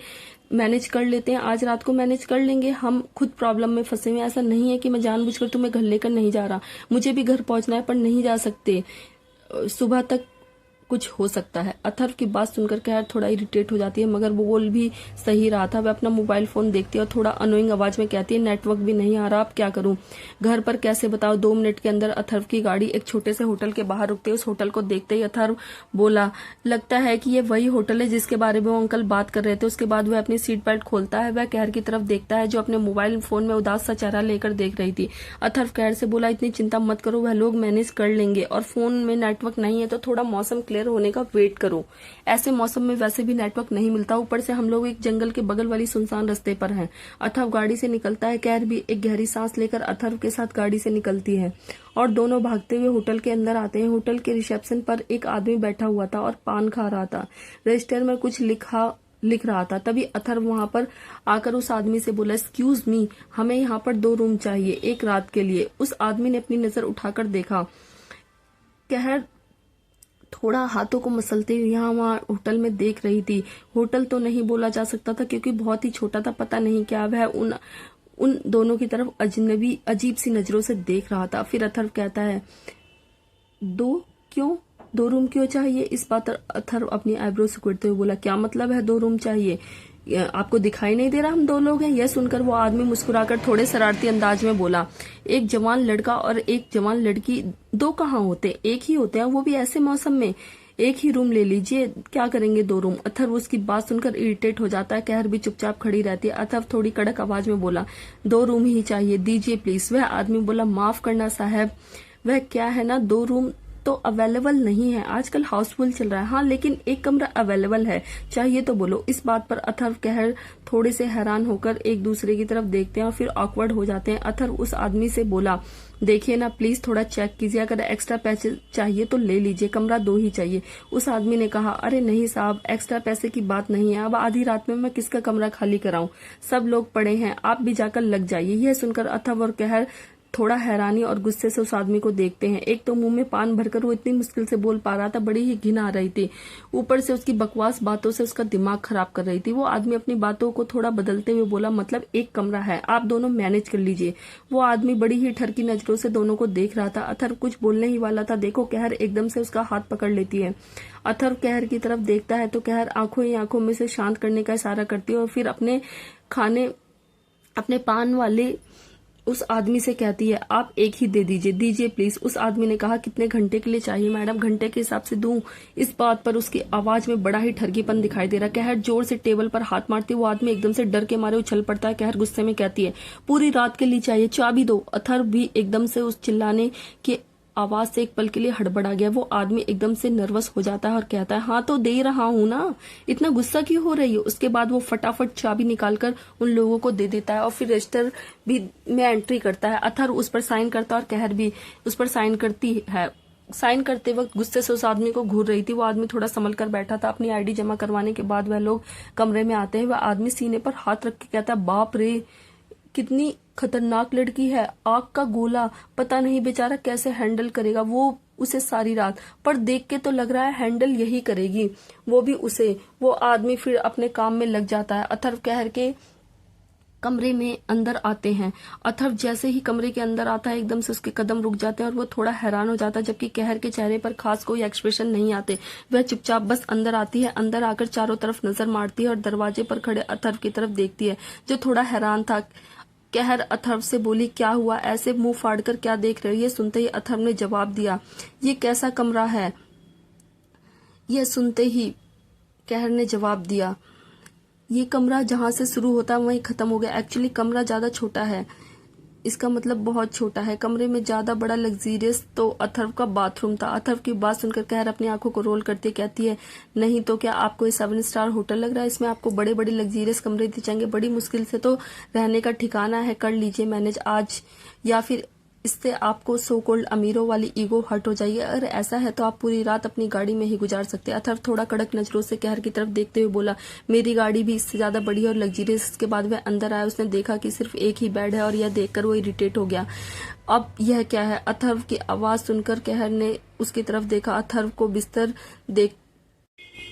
मैनेज कर लेते हैं, आज रात को मैनेज कर लेंगे। हम खुद प्रॉब्लम में फंसे हुए, ऐसा नहीं है कि मैं जानबूझकर तुम्हें घर लेकर नहीं जा रहा, मुझे भी घर पहुंचना है, पर नहीं जा सकते। सुबह तक कुछ हो सकता है। अथर्व की बात सुनकर कहर थोड़ा इरिटेट हो जाती है, मगर वो बोल भी सही रहा था। वह अपना मोबाइल फोन देखती है और थोड़ा अनोइंग आवाज में कहती है, नेटवर्क भी नहीं आ रहा, अब क्या करूं, घर पर कैसे बताओ। 2 मिनट के अंदर अथर्व की गाड़ी एक छोटे से होटल के बाहर रुकती है। उस होटल को देखते ही अथर्व बोला, लगता है कि ये वही होटल है जिसके बारे में वो अंकल बात कर रहे थे। उसके बाद वह अपनी सीट बेल्ट खोलता है। वह कहर की तरफ देखता है जो अपने मोबाइल फोन में उदास सा चेहरा लेकर देख रही थी। अथर्व कहर से बोला, इतनी चिंता मत करो, वह लोग मैनेज कर लेंगे, और फोन में नेटवर्क नहीं है तो थोड़ा मौसम क्लियर होने का वेट करो। ऐसे मौसम में वैसे भी नेटवर्क नहीं मिलता, ऊपर से हम लोग एक जंगल के बगल वाली सुनसान रास्ते पर हैं। अथर्व गाड़ी से निकलता है। कहर भी एक गहरी सांस लेकर अथर्व के साथ गाड़ी से निकलती है और दोनों भागते हुए होटल के अंदर आते हैं। होटल के रिसेप्शन पर एक आदमी बैठा हुआ था और पान खा रहा था। रजिस्टर में कुछ लिख रहा था। तभी अथर्व वहां पर आकर उस आदमी से बोला, एक्सक्यूज मी, हमें यहाँ पर 2 रूम चाहिए, एक रात के लिए। उस आदमी ने अपनी नजर उठाकर देखा। कहर थोड़ा हाथों को मसलते हुए यहाँ वहां होटल में देख रही थी। होटल तो नहीं बोला जा सकता था क्योंकि बहुत ही छोटा था, पता नहीं क्या। वह उन दोनों की तरफ अजीब सी नजरों से देख रहा था। फिर अथर्व कहता है, 2 रूम क्यों चाहिए? इस बात पर अथर्व अपनी आईब्रो सिकुड़ते हुए बोला, क्या मतलब है 2 रूम चाहिए? आपको दिखाई नहीं दे रहा हम 2 लोग हैं? यह सुनकर वो आदमी मुस्कुराकर थोड़े शरारती अंदाज में बोला, एक जवान लड़का और एक जवान लड़की 2 कहाँ होते, एक ही होते हैं, वो भी ऐसे मौसम में। एक ही रूम ले लीजिए, क्या करेंगे 2 रूम? अथर्व उसकी बात सुनकर इरिटेट हो जाता है। कहर भी चुपचाप खड़ी रहती है। अथर्व थोड़ी कड़क आवाज में बोला, 2 रूम ही चाहिए, दीजिए प्लीज। वह आदमी बोला, माफ करना साहब, वह क्या है ना, 2 रूम तो अवेलेबल नहीं है, आजकल हाउसफुल चल रहा है। हाँ, लेकिन एक कमरा अवेलेबल है, चाहिए तो बोलो। इस बात पर अथर्व कहर थोड़े से हैरान होकर एक दूसरे की तरफ देखते हैं और फिर ऑकवर्ड हो जाते हैं। अथर्व उस आदमी से बोला, देखिए ना प्लीज थोड़ा चेक कीजिए, अगर एक्स्ट्रा पैसे चाहिए तो ले लीजिए, कमरा 2 ही चाहिए। उस आदमी ने कहा, अरे नहीं साहब, एक्स्ट्रा पैसे की बात नहीं है, अब आधी रात में मैं किसका कमरा खाली कराऊं, सब लोग पड़े हैं, आप भी जाकर लग जाइए। यह सुनकर अथर्व और कहर थोड़ा हैरानी और गुस्से से उस आदमी को देखते हैं। एक तो मुंह में पान भरकर वो इतनी मुश्किल से बोल पा रहा था, बड़ी ही घिन आ रही थी, ऊपर से उसकी बकवास बातों से उसका दिमाग खराब कर रही थी। वो आदमी अपनी बातों को थोड़ा बदलते हुए बोला, मतलब एक कमरा है, आप दोनों मैनेज कर लीजिए। वो आदमी बड़ी ही ठरकी नजरों से दोनों को देख रहा था। अथर्व कुछ बोलने ही वाला था, देखो कहर एकदम से उसका हाथ पकड़ लेती है। अथर्व कहर की तरफ देखता है तो कहर आंखों ही आंखों में से शांत करने का इशारा करती है और फिर अपने पान वाले उस आदमी से कहती है, आप एक ही दे दीजिए प्लीज। उस आदमी ने कहा, कितने घंटे के लिए चाहिए मैडम? घंटे के हिसाब से दूं? इस बात पर उसकी आवाज में बड़ा ही ठरकीपन दिखाई दे रहा। कहर जोर से टेबल पर हाथ मारती है। वो आदमी एकदम से डर के मारे उछल पड़ता है। कहर गुस्से में कहती है, पूरी रात के लिए चाहिए, चाबी दो। अथर्व भी एकदम से उस चिल्लाने की आवाज से एक पल के लिए हड़बड़ा गया। वो आदमी एकदम से नर्वस हो जाता है और कहता है, हाँ तो दे रहा हूं ना, इतना गुस्सा क्यों हो रही हो? उसके बाद वो फटाफट चाबी निकालकर उन लोगों को दे देता है और फिर रजिस्टर भी में एंट्री करता है। अथर्व उस पर साइन करता है और कहर भी उस पर साइन करती है। साइन करते वक्त गुस्से से उस आदमी को घूर रही थी। वो आदमी थोड़ा संभल कर बैठा था। अपनी आईडी जमा करवाने के बाद वह लोग कमरे में आते हैं। वह आदमी सीने पर हाथ रख के कहता है, बाप रे, कितनी खतरनाक लड़की है, आग का गोला, पता नहीं बेचारा कैसे हैंडल करेगा वो उसे सारी रात, पर देख के तो लग रहा है हैंडल यही करेगी, वो भी उसे। वो आदमी फिर अपने काम में लग जाता है। अथर्व कहर के कमरे में अंदर आते हैं। अथर्व जैसे ही कमरे के अंदर आता है, एकदम से उसके कदम रुक जाते हैं और वो थोड़ा हैरान हो जाता है, जबकि कहर के चेहरे पर खास कोई एक्सप्रेशन नहीं आते। वह चुपचाप बस अंदर आती है। अंदर आकर चारों तरफ नजर मारती है और दरवाजे पर खड़े अथर्व की तरफ देखती है, जो थोड़ा हैरान था। कहर अथर्व से बोली, क्या हुआ, ऐसे मुंह फाड़कर क्या देख रही है? सुनते ही अथर्व ने जवाब दिया, ये कैसा कमरा है? यह सुनते ही कहर ने जवाब दिया, ये कमरा जहां से शुरू होता है वहीं खत्म हो गया। एक्चुअली कमरा ज्यादा छोटा है, इसका मतलब बहुत छोटा है। कमरे में ज्यादा बड़ा लग्जीरियस तो अथर्व का बाथरूम था। अथर्व की बात सुनकर कहर अपनी आंखों को रोल करती कहती है, नहीं तो क्या आपको ये 7 स्टार होटल लग रहा है? इसमें आपको बड़े बड़े लग्जीरियस कमरे दिए जाएंगे, बड़ी मुश्किल से तो रहने का ठिकाना है, कर लीजिए मैनेज आज, या फिर इससे आपको सो कोल्ड अमीरों वाली ईगो हट हो जाएगी। अगर ऐसा है तो आप पूरी रात अपनी गाड़ी में ही गुजार सकते हैं। अथर्व थोड़ा कड़क नजरों से कहर की तरफ देखते हुए बोला, मेरी गाड़ी भी इससे ज्यादा बड़ी और लग्जरियस। इसके बाद वह अंदर आया। उसने देखा कि सिर्फ एक ही बेड है और यह देखकर वो इरिटेट हो गया। अब यह क्या है? अथर्व की आवाज सुनकर कहर ने उसकी तरफ देखा। अथर्व को बिस्तर देख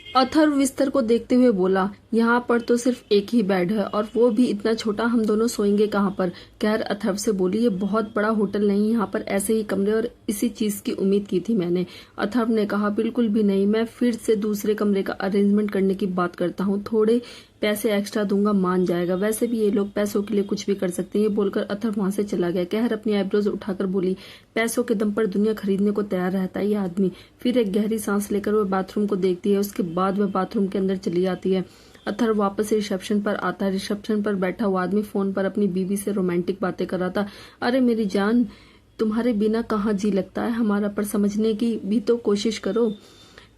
अथर्व बिस्तर को देखते हुए बोला, यहाँ पर तो सिर्फ एक ही बेड है और वो भी इतना छोटा, हम दोनों सोएंगे कहाँ पर। कहर अथर्व से बोली, ये बहुत बड़ा होटल नहीं, यहाँ पर ऐसे ही कमरे और इसी चीज की उम्मीद की थी मैंने। अथर्व ने कहा, बिल्कुल भी नहीं, मैं फिर से दूसरे कमरे का अरेंजमेंट करने की बात करता हूँ, थोड़े पैसे एक्स्ट्रा दूंगा, मान जाएगा, वैसे भी ये लोग पैसों के लिए कुछ भी कर सकते हैं। ये बोलकर अथर्व वहां से चला गया। कहर अपनी आईब्रोज उठाकर बोली, पैसों के दम पर दुनिया खरीदने को तैयार रहता है ये आदमी। फिर एक गहरी सांस लेकर वह बाथरूम को देखती है, उसके बाद वह बाथरूम के अंदर चली जाती है। अथर्व वापस रिसेप्शन पर आता है। रिसेप्शन पर बैठा हुआ आदमी फोन पर अपनी बीवी से रोमांटिक बातें कर रहा था। अरे मेरी जान, तुम्हारे बिना कहाँ जी लगता है हमारा, पर समझने की भी तो कोशिश करो,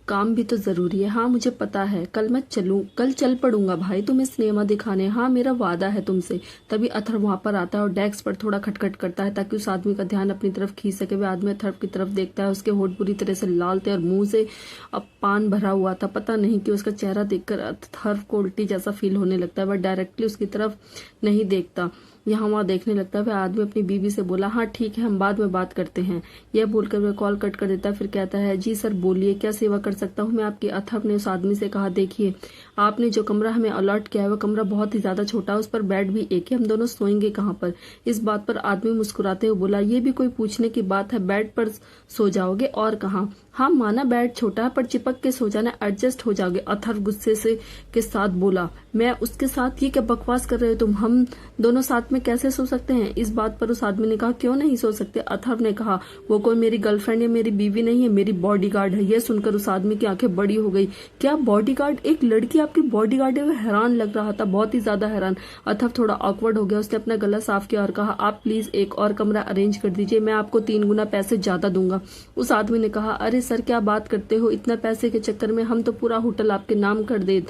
काम भी तो जरूरी है। हाँ मुझे पता है, कल चल पड़ूंगा भाई तुम्हें सिनेमा दिखाने, हाँ मेरा वादा है तुमसे। तभी अथर्व वहां पर आता है और डेस्क पर थोड़ा खटखट करता है ताकि उस आदमी का ध्यान अपनी तरफ खींच सके। वह आदमी अथर्व की तरफ देखता है, उसके होठ बुरी तरह से लाल थे और मुंह से अब पान भरा हुआ था। पता नहीं कि उसका चेहरा देखकर अथर्व को उल्टी जैसा फील होने लगता है। वह डायरेक्टली उसकी तरफ नहीं देखता, यहाँ वहां देखने लगता है। वह आदमी अपनी बीवी से बोला, हाँ ठीक है, हम बाद में बात करते हैं। यह बोलकर वह कॉल कट कर देता है। फिर कहता है, जी सर बोलिए, क्या सेवा कर सकता हूँ मैं आपकी। अथर्व ने उस आदमी से कहा, देखिए आपने जो कमरा हमें अलॉट किया है वह कमरा बहुत ही ज्यादा छोटा है, उस पर बेड भी एक है, हम दोनों सोएंगे कहाँ पर। इस बात पर आदमी मुस्कुराते हुए बोला, ये भी कोई पूछने की बात है, बेड पर सो जाओगे और कहाँ। हाँ माना बेड छोटा है, पर चिपक के सो जाना, एडजस्ट हो जाओगे। अथर्व गुस्से से के साथ बोला, मैं उसके साथ, ये क्या बकवास कर रहे हो तुम, हम दोनों साथ में कैसे सो सकते हैं। इस बात पर उस आदमी ने कहा, क्यों नहीं सो सकते। अथर्व ने कहा, वो कोई मेरी गर्लफ्रेंड या मेरी बीवी नहीं है, मेरी बॉडीगार्ड है। यह सुनकर उस आदमी की आंखें बड़ी हो गई। क्या बॉडीगार्ड, एक लड़की आपकी बॉडीगार्ड है। वह हैरान लग रहा था, बहुत ही ज्यादा हैरान। अथर्व थोड़ा ऑकवर्ड हो गया। उसने अपना गला साफ किया और कहा, आप प्लीज एक और कमरा अरेंज कर दीजिए, मैं आपको 3 गुना पैसे ज्यादा दूंगा। उस आदमी ने कहा, अरे सर क्या बात करते हो, इतना पैसे के चक्कर में हम तो पूरा होटल आपके नाम कर दे,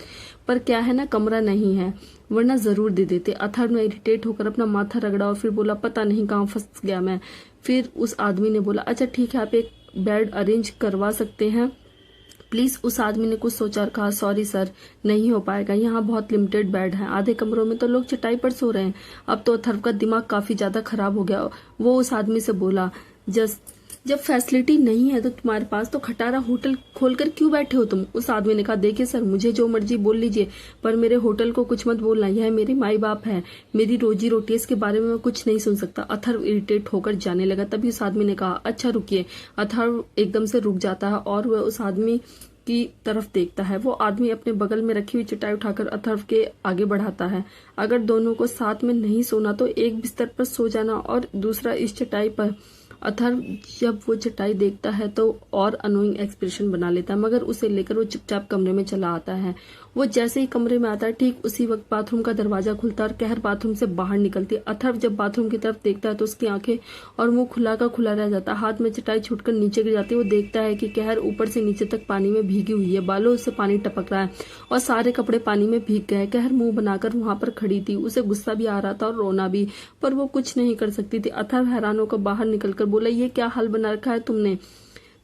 पर क्या है ना कमरा नहीं है, वरना जरूर दे देते। अथर्व ने इरिटेट होकर अपना माथा रगड़ा और फिर बोला, पता नहीं कहाँ फंस गया मैं। फिर उस आदमी ने बोला, अच्छा ठीक है, आप एक बेड अरेंज करवा सकते हैं प्लीज। उस आदमी ने कुछ सोचा और कहा, सॉरी सर नहीं हो पाएगा, यहाँ बहुत लिमिटेड बेड है, आधे कमरों में तो लोग चटाई पर सो रहे हैं। अब तो अथर्व का दिमाग काफी ज्यादा खराब हो गया। वो उस आदमी से बोला, जब फैसिलिटी नहीं है तो तुम्हारे पास, तो खटारा होटल खोलकर क्यों बैठे हो तुम। उस आदमी ने कहा, देखिए सर मुझे जो मर्जी बोल लीजिए, पर मेरे होटल को कुछ मत बोलना, यह मेरे माई बाप है, मेरी रोजी रोटी, इसके बारे में मैं कुछ नहीं सुन सकता। अथर्व इरिटेट होकर जाने लगा। तभी उस आदमी ने कहा, अच्छा रुकिए। अथर्व एकदम से रुक जाता है और वह उस आदमी की तरफ देखता है। वो आदमी अपने बगल में रखी हुई चटाई उठाकर अथर्व के आगे बढ़ाता है। अगर दोनों को साथ में नहीं सोना तो एक बिस्तर पर सो जाना और दूसरा इस चटाई पर। अथर्व जब वो चटाई देखता है तो और अनोइंग एक्सप्रेशन बना लेता है, मगर उसे लेकर वो चुपचाप कमरे में चला आता है। वो जैसे ही कमरे में आता है ठीक उसी वक्त बाथरूम का दरवाजा खुलता है और कहर बाथरूम से बाहर निकलती है। अथर्व जब बाथरूम की तरफ देखता है तो उसकी आंखें और मुंह खुला का खुला रह जाता है। हाथ में चटाई छूटकर नीचे गिर जाती है। वो देखता है कि कहर ऊपर से नीचे तक पानी में भीगी हुई है, बालों से पानी टपक रहा है और सारे कपड़े पानी में भीग गए। कहर मुंह बनाकर वहां पर खड़ी थी। उसे गुस्सा भी आ रहा था और रोना भी, पर वो कुछ नहीं कर सकती थी। अथर्व हैरान होकर बाहर निकलकर बोला, ये क्या हाल बना रखा है तुमने,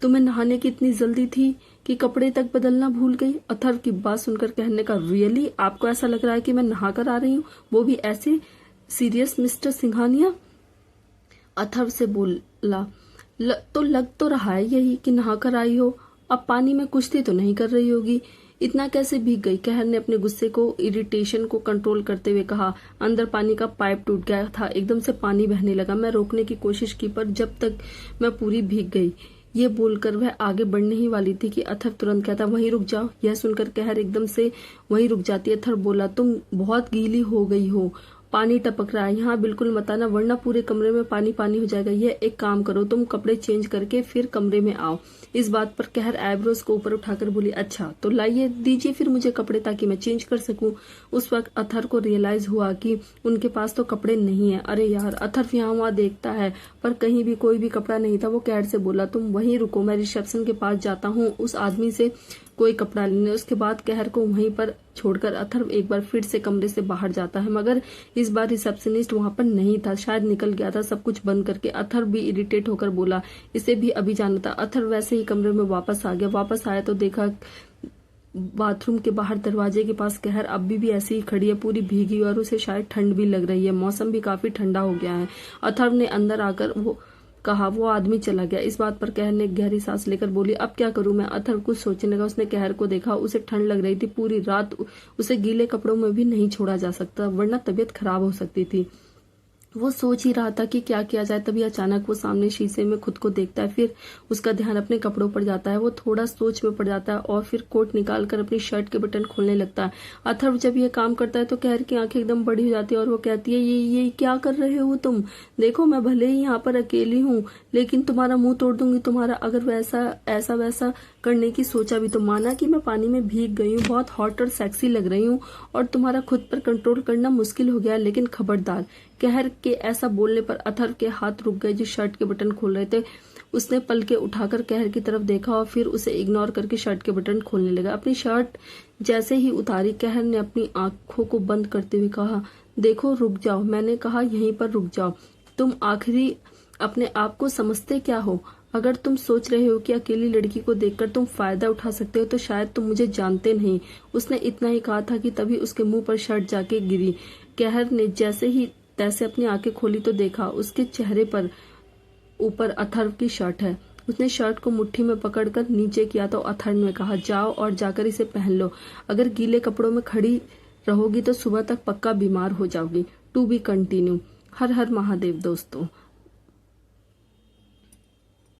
तुम्हें नहाने की इतनी जल्दी थी कि कपड़े तक बदलना भूल गई। अथर्व की बात सुनकर कहने का, रियली आपको ऐसा लग रहा है कि मैं नहा कर आ रही हूँ, वो भी ऐसे सीरियस मिस्टर सिंघानिया। अथर्व से बोला, तो लग तो रहा है यही कि नहा कर आई हो, अब पानी में कुश्ती तो नहीं कर रही होगी, इतना कैसे भीग गई। कहर ने अपने गुस्से को, इरिटेशन को कंट्रोल करते हुए कहा, अंदर पानी का पाइप टूट गया था, एकदम से पानी बहने लगा, मैं रोकने की कोशिश की पर जब तक मैं पूरी भीग गई। ये बोलकर वह आगे बढ़ने ही वाली थी कि अथर्व तुरंत कहता, वहीं रुक जाओ। यह सुनकर कहर एकदम से वहीं रुक जाती है। अथर्व बोला, तुम बहुत गीली हो गई हो, पानी टपक रहा है, यहाँ बिल्कुल मत आना वरना पूरे कमरे में पानी पानी हो जाएगा। यह एक काम करो, तुम कपड़े चेंज करके फिर कमरे में आओ। इस बात पर कहर आईब्रोज को ऊपर उठाकर बोली, अच्छा तो लाइए दीजिए फिर मुझे कपड़े ताकि मैं चेंज कर सकूं। उस वक्त अथर्व को रियलाइज हुआ कि उनके पास तो कपड़े नहीं है। अरे यार, अथर्व यहाँ वहाँ देखता है पर कहीं भी कोई भी कपड़ा नहीं था। वो कहर से बोला, तुम वहीं रुको, मैं रिसेप्शन के पास जाता हूँ उस आदमी से कोई कपड़ा लेने। उसके बाद कहर को वहीं पर छोड़कर अथर्व एक बार फिर से कमरे से बाहर जाता है, मगर इस बार रिसेप्शनिस्ट वहां पर नहीं था, शायद निकल गया था सब कुछ बंद करके। अथर्व भी इरिटेट होकर बोला, इसे भी अभी जाना था। अथर्व वैसे ही कमरे में वापस आ गया। वापस आया तो देखा बाथरूम के बाहर दरवाजे के पास कहर अभी भी ऐसी ही खड़ी है, पूरी भीगी और उसे शायद ठंड भी लग रही है। मौसम भी काफी ठंडा हो गया है। अथर्व ने अंदर आकर वो कहा। वो आदमी चला गया। इस बात पर कहर ने गहरी सांस लेकर बोली, अब क्या करूं मैं। अथर्व कुछ सोचने लगा। उसने कहर को देखा। उसे ठंड लग रही थी। पूरी रात उसे गीले कपड़ों में भी नहीं छोड़ा जा सकता, वरना तबीयत खराब हो सकती थी। वो सोच ही रहा था कि क्या किया जाए, तभी अचानक वो सामने शीशे में खुद को देखता है। फिर उसका ध्यान अपने कपड़ों पर जाता है। वो थोड़ा सोच में पड़ जाता है और फिर कोट निकालकर अपनी शर्ट के बटन खोलने लगता है। अथर्व जब ये काम करता है तो कहर की आंखें एकदम बड़ी हो जाती है और वो कहती है, ये क्या कर रहे हो तुम? देखो मैं भले ही यहाँ पर अकेली हूँ, लेकिन तुम्हारा मुंह तोड़ दूंगी तुम्हारा, अगर ऐसा वैसा करने की सोचा भी तो। माना कि मैं पानी में भीग गई हूँ, बहुत हॉट और सेक्सी लग रही हूँ और तुम्हारा खुद पर कंट्रोल करना मुश्किल हो गया, लेकिन खबरदार। कहर के ऐसा बोलने पर अथर्व के हाथ रुक गए जो शर्ट के बटन खोल रहे थे। उसने पलके उठाकर कहर की तरफ देखा और फिर उसे इग्नोर करके शर्ट के बटन खोलने लगा। अपनी शर्ट जैसे ही उतारी, कहर ने अपनी आंखों को बंद करते हुए कहा, देखो रुक जाओ, मैंने कहा यहीं पर रुक जाओ। तुम आखिरी अपने आप को समझते क्या हो? अगर तुम सोच रहे हो कि अकेली लड़की को देखकर तुम फायदा उठा सकते हो तो शायद तुम मुझे जानते नहीं। उसने इतना ही कहा था कि तभी उसके मुंह पर शर्ट जाके गिरी। कहर ने जैसे ही तैसे अपनी आंखें खोली तो देखा उसके चेहरे पर ऊपर अथर्व की शर्ट है। उसने शर्ट को मुट्ठी में पकड़कर नीचे किया तो अथर्व ने कहा, जाओ और जाकर इसे पहन लो। अगर गीले कपड़ों में खड़ी रहोगी तो सुबह तक पक्का बीमार हो जाओगी। To be continue. हर हर महादेव दोस्तों।